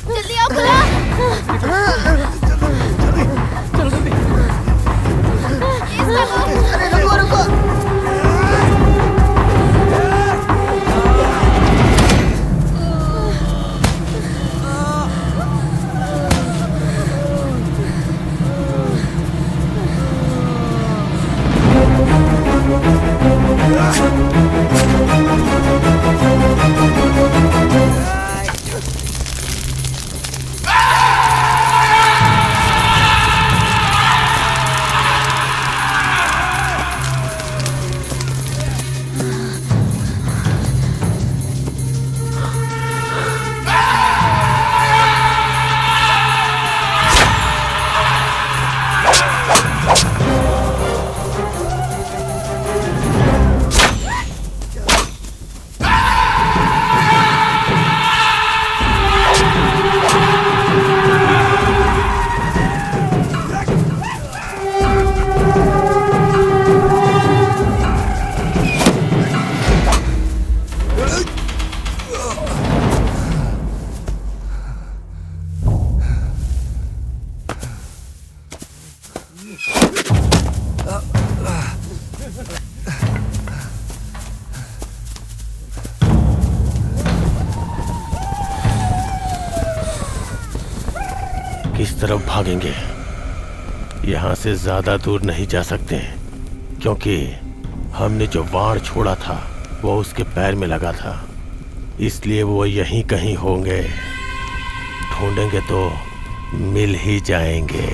जल्दी आओ खुला। अरे रुको रुको। किस तरफ भागेंगे? यहाँ से ज्यादा दूर नहीं जा सकते क्योंकि हमने जो वाण छोड़ा था वो उसके पैर में लगा था, इसलिए वो यहीं कहीं होंगे। ढूंढेंगे तो मिल ही जाएंगे।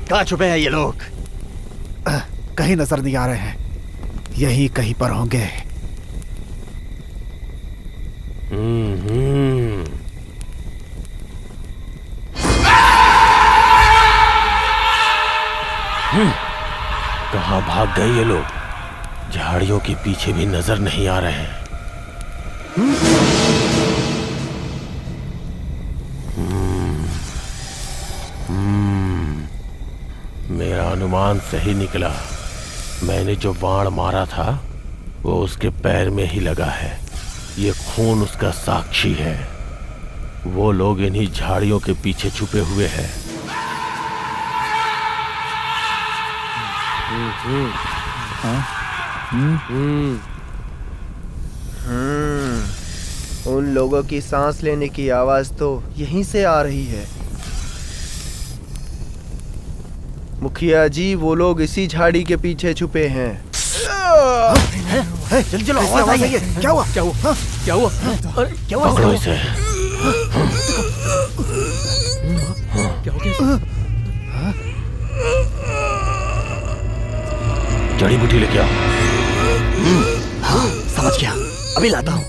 कहाँ छुपे हैं ये लोग? कहीं नजर नहीं आ रहे हैं, यही कहीं पर होंगे। कहाँ भाग गए ये लोग? झाड़ियों के पीछे भी नजर नहीं आ रहे हैं। मेरा अनुमान सही निकला। मैंने जो बाण मारा था वो उसके पैर में ही लगा है। ये खून उसका साक्षी है। वो लोग इन्हीं झाड़ियों के पीछे छुपे हुए हैं। उन लोगों की सांस लेने की आवाज तो यहीं से आ रही है। मुखिया जी, वो लोग इसी झाड़ी के पीछे छुपे हैं। चल चलो, आवाज आई है। क्या हुआ? क्या हुआ? क्या हुआ? अरे क्या हुआ? पकड़ो इसे। क्या हो गया? जड़ी बूटी लेके आओ। हाँ, समझ गया, अभी लाता हूँ।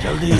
जल्दी।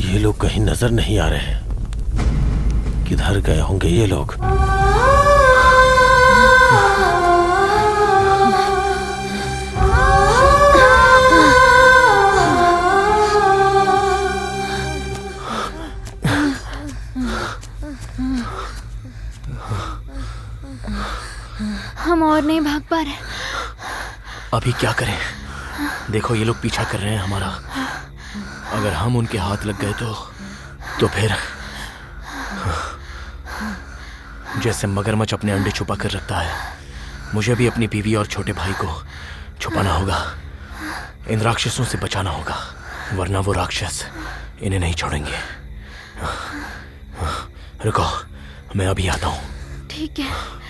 ये लोग कहीं नजर नहीं आ रहे हैं। किधर गए होंगे ये लोग? हम और नहीं भाग पा रहे। अभी क्या करें? देखो ये लोग पीछा कर रहे हैं हमारा। अगर हम उनके हाथ लग गए तो फिर जैसे मगरमच्छ अपने अंडे छुपा कर रखता है, मुझे भी अपनी बीवी और छोटे भाई को छुपाना होगा। इन राक्षसों से बचाना होगा, वरना वो राक्षस इन्हें नहीं छोड़ेंगे। रुको, मैं अभी आता हूँ। ठीक है।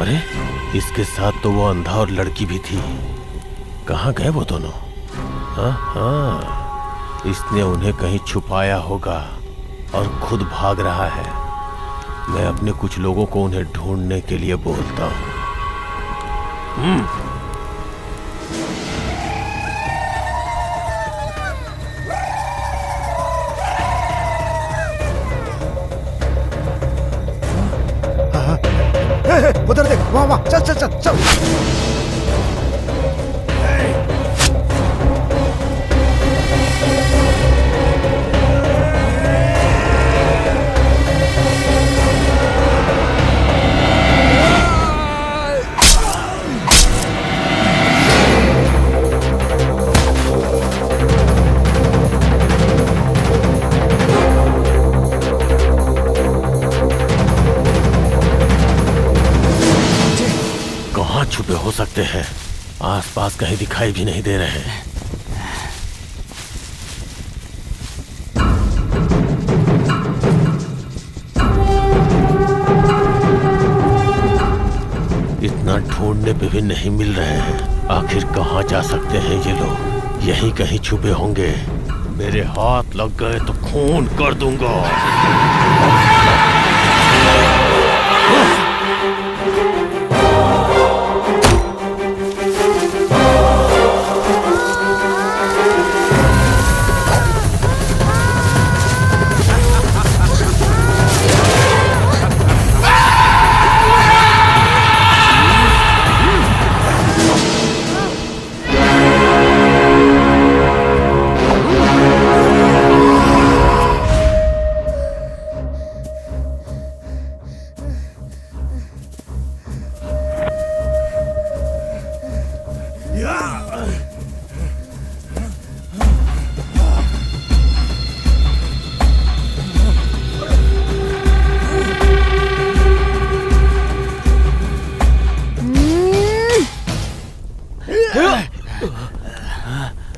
अरे, इसके साथ तो वो अंधा और लड़की भी थी। कहाँ गए वो दोनों? हाँ, इसने उन्हें कहीं छुपाया होगा और खुद भाग रहा है। मैं अपने कुछ लोगों को उन्हें ढूंढने के लिए बोलता हूँ। उधर देख, वहाँ वहाँ, चल चल चल चल। हो सकते हैं, आसपास कहीं दिखाई भी नहीं दे रहे हैं। इतना ढूंढने पे भी नहीं मिल रहे हैं। आखिर कहाँ जा सकते हैं ये लोग? यहीं कहीं छुपे होंगे। मेरे हाथ लग गए तो खून कर दूंगा।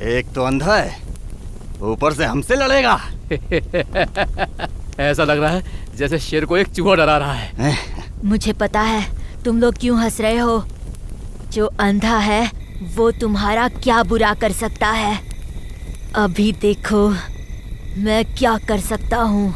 एक तो अंधा है, ऊपर से हमसे लड़ेगा। ऐसा लग रहा है जैसे शेर को एक चूहा डरा रहा है। मुझे पता है तुम लोग क्यों हंस रहे हो। जो अंधा है वो तुम्हारा क्या बुरा कर सकता है। अभी देखो मैं क्या कर सकता हूँ।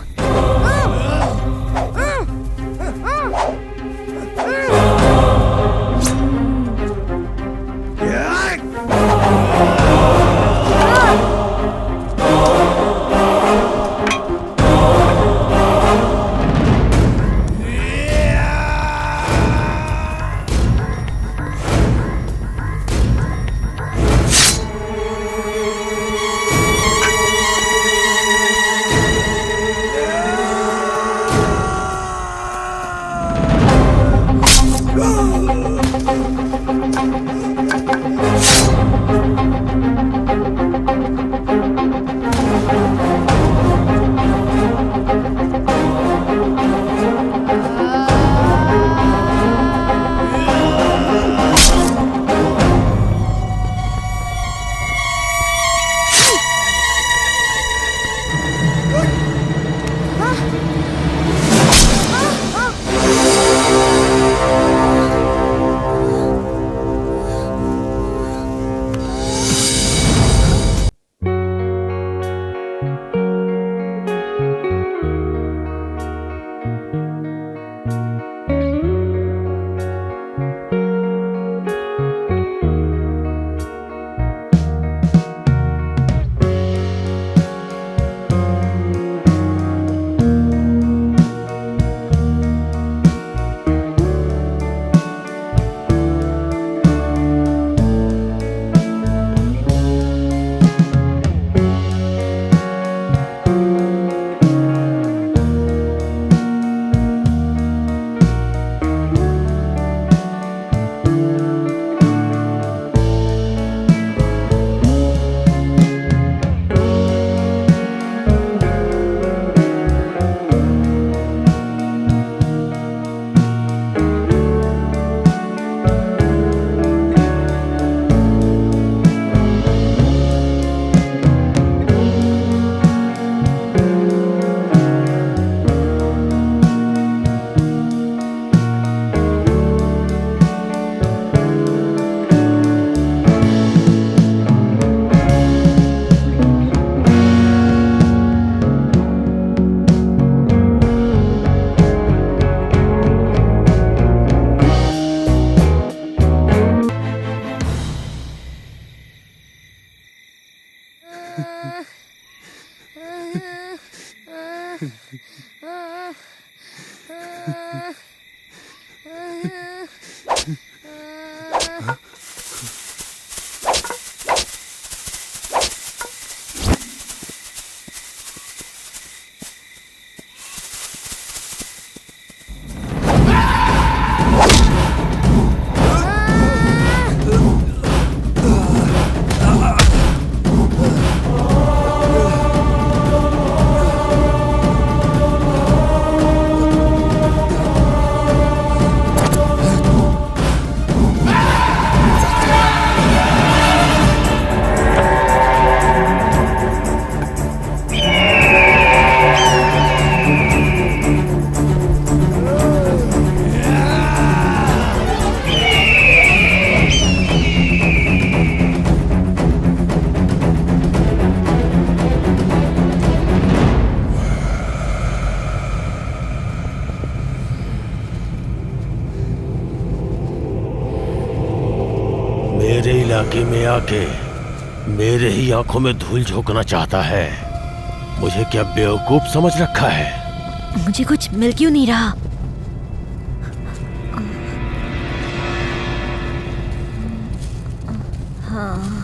मुट्ठी में आके मेरे ही आंखों में धूल झोंकना चाहता है। मुझे क्या बेवकूफ समझ रखा है? मुझे कुछ मिल क्यों नहीं रहा? हाँ।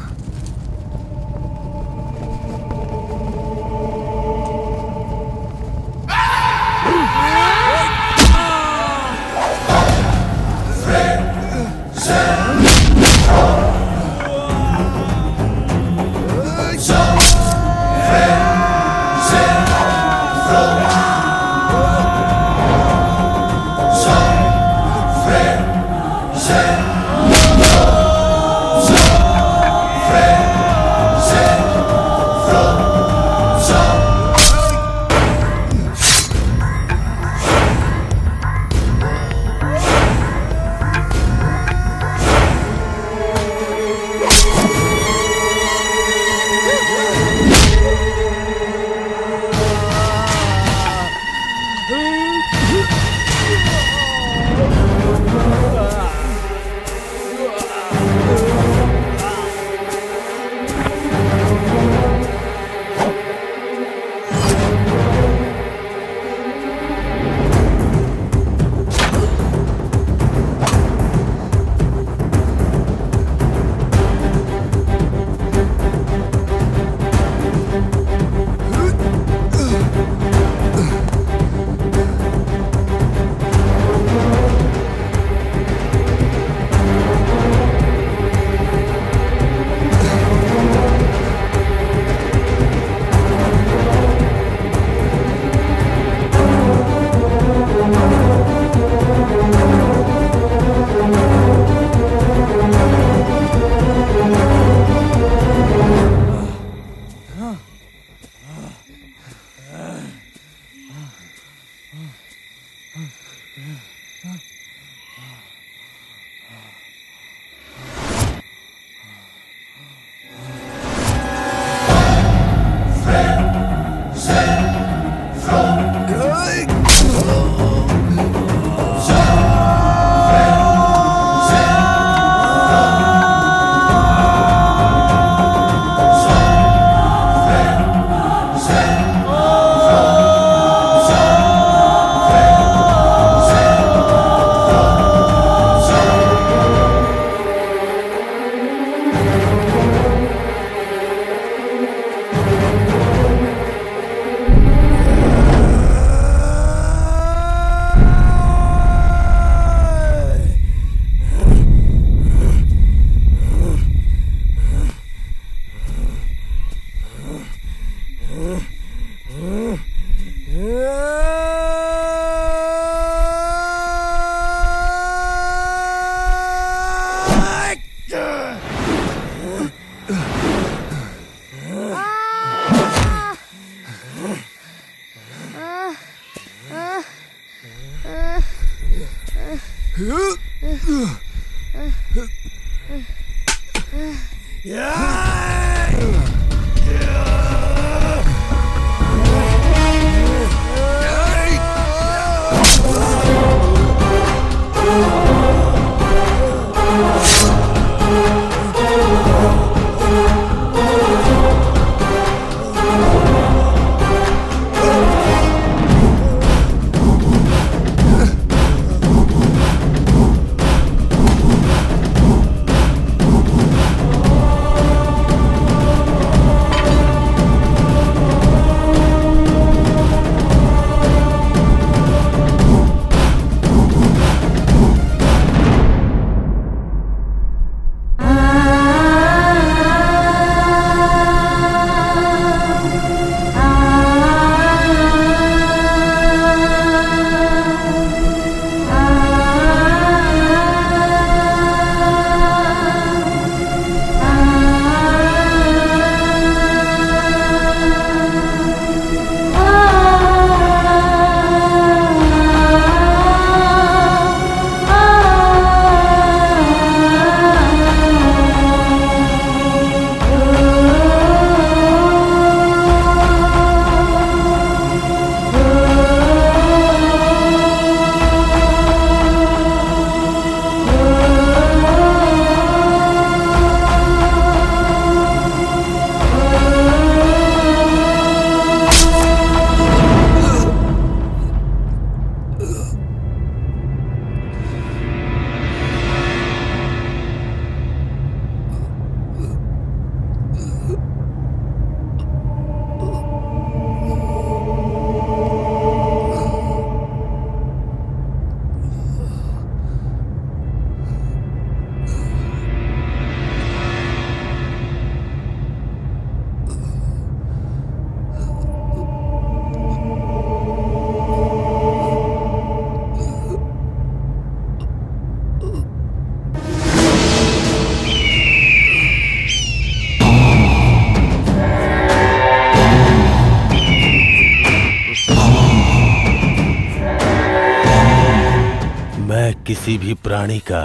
किसी भी प्राणी का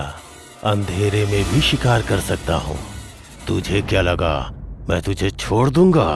अंधेरे में भी शिकार कर सकता हूँ। तुझे क्या लगा मैं तुझे छोड़ दूंगा?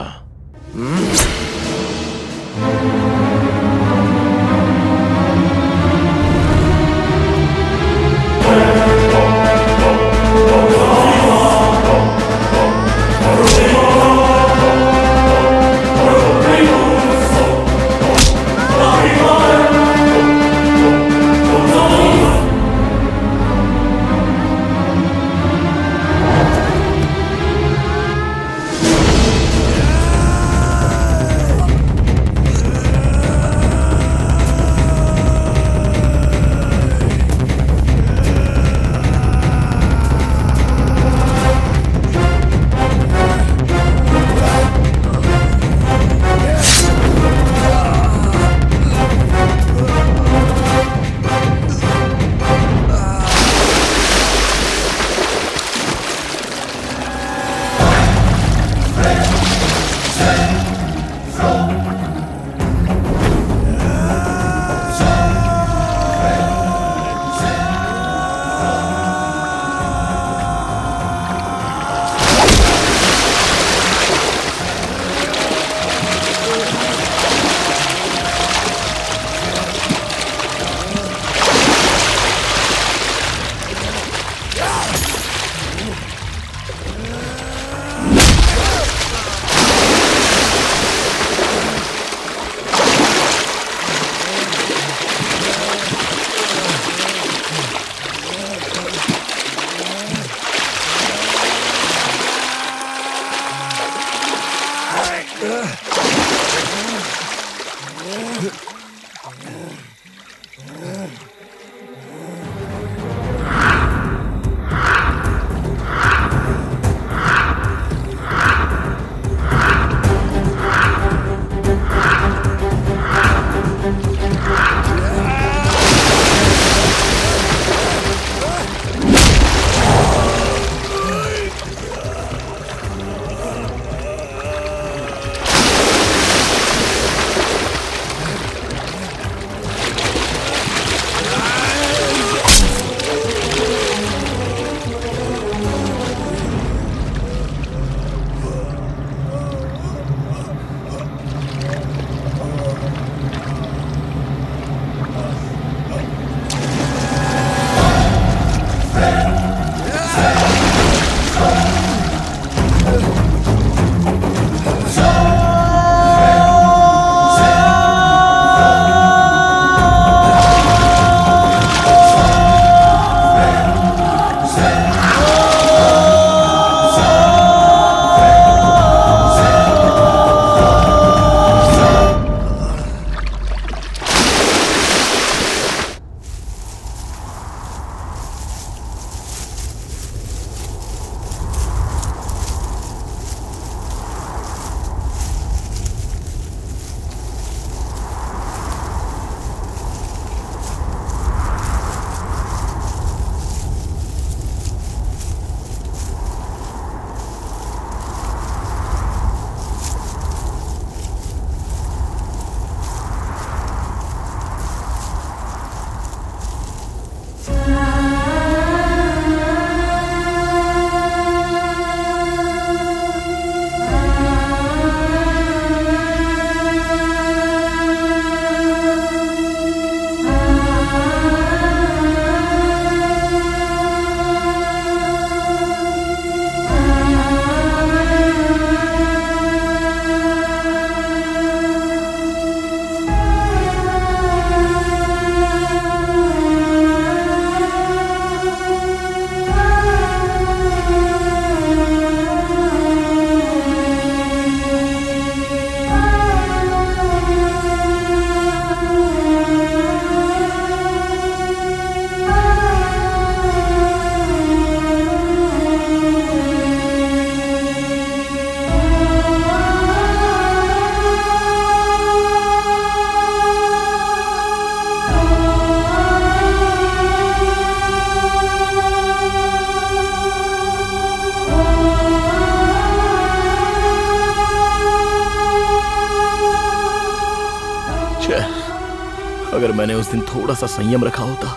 अगर मैंने उस दिन थोड़ा सा संयम रखा होता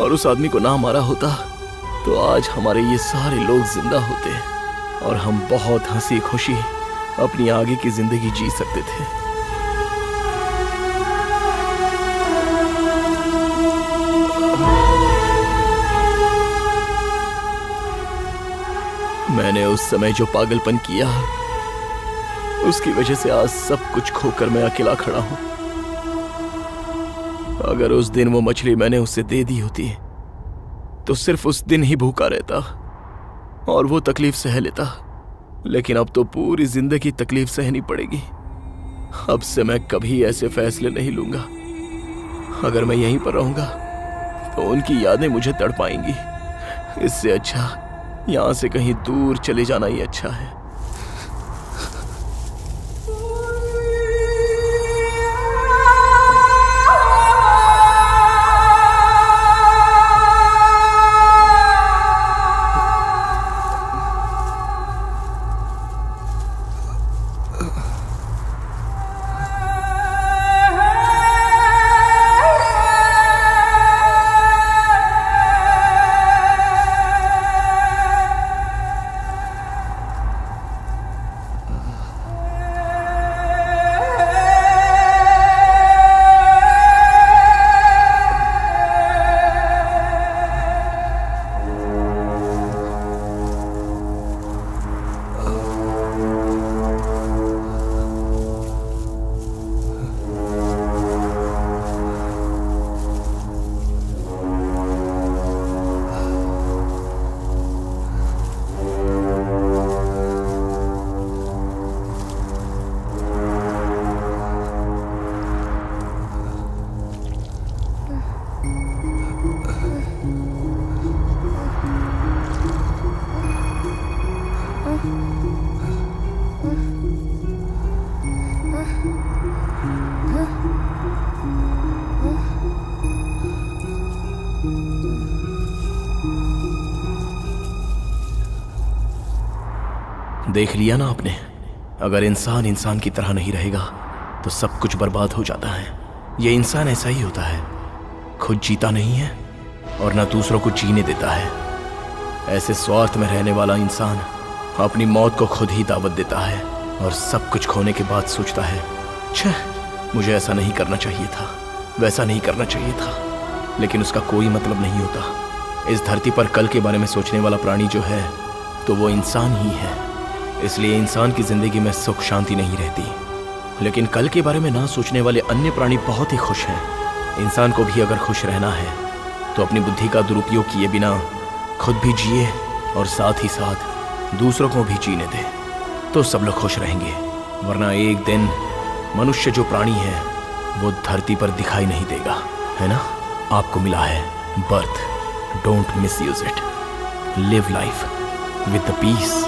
और उस आदमी को ना मारा होता तो आज हमारे ये सारे लोग जिंदा होते और हम बहुत हंसी खुशी अपनी आगे की जिंदगी जी सकते थे। मैंने उस समय जो पागलपन किया, उसकी वजह से आज सब कुछ खोकर मैं अकेला खड़ा हूं। अगर उस दिन वो मछली मैंने उसे दे दी होती तो सिर्फ उस दिन ही भूखा रहता और वो तकलीफ सह लेता, लेकिन अब तो पूरी जिंदगी तकलीफ सहनी पड़ेगी। अब से मैं कभी ऐसे फैसले नहीं लूंगा। अगर मैं यहीं पर रहूंगा तो उनकी यादें मुझे तड़पाएंगी। इससे अच्छा यहां से कहीं दूर चले जाना ही अच्छा है। देख लिया ना आपने, अगर इंसान इंसान की तरह नहीं रहेगा तो सब कुछ बर्बाद हो जाता है। ये इंसान ऐसा ही होता है, खुद जीता नहीं है और ना दूसरों को जीने देता है। ऐसे स्वार्थ में रहने वाला इंसान अपनी मौत को खुद ही दावत देता है और सब कुछ खोने के बाद सोचता है, छह, मुझे ऐसा नहीं करना चाहिए था, वैसा नहीं करना चाहिए था। लेकिन उसका कोई मतलब नहीं होता। इस धरती पर कल के बारे में सोचने वाला प्राणी जो है तो वो इंसान ही है। इसलिए इंसान की जिंदगी में सुख शांति नहीं रहती। लेकिन कल के बारे में ना सोचने वाले अन्य प्राणी बहुत ही खुश हैं। इंसान को भी अगर खुश रहना है तो अपनी बुद्धि का दुरुपयोग किए बिना खुद भी जिए और साथ ही साथ दूसरों को भी जीने दे, तो सब लोग खुश रहेंगे। वरना एक दिन मनुष्य जो प्राणी है वो धरती पर दिखाई नहीं देगा, है ना? आपको मिला है birth, don't misuse it, live life with the piece.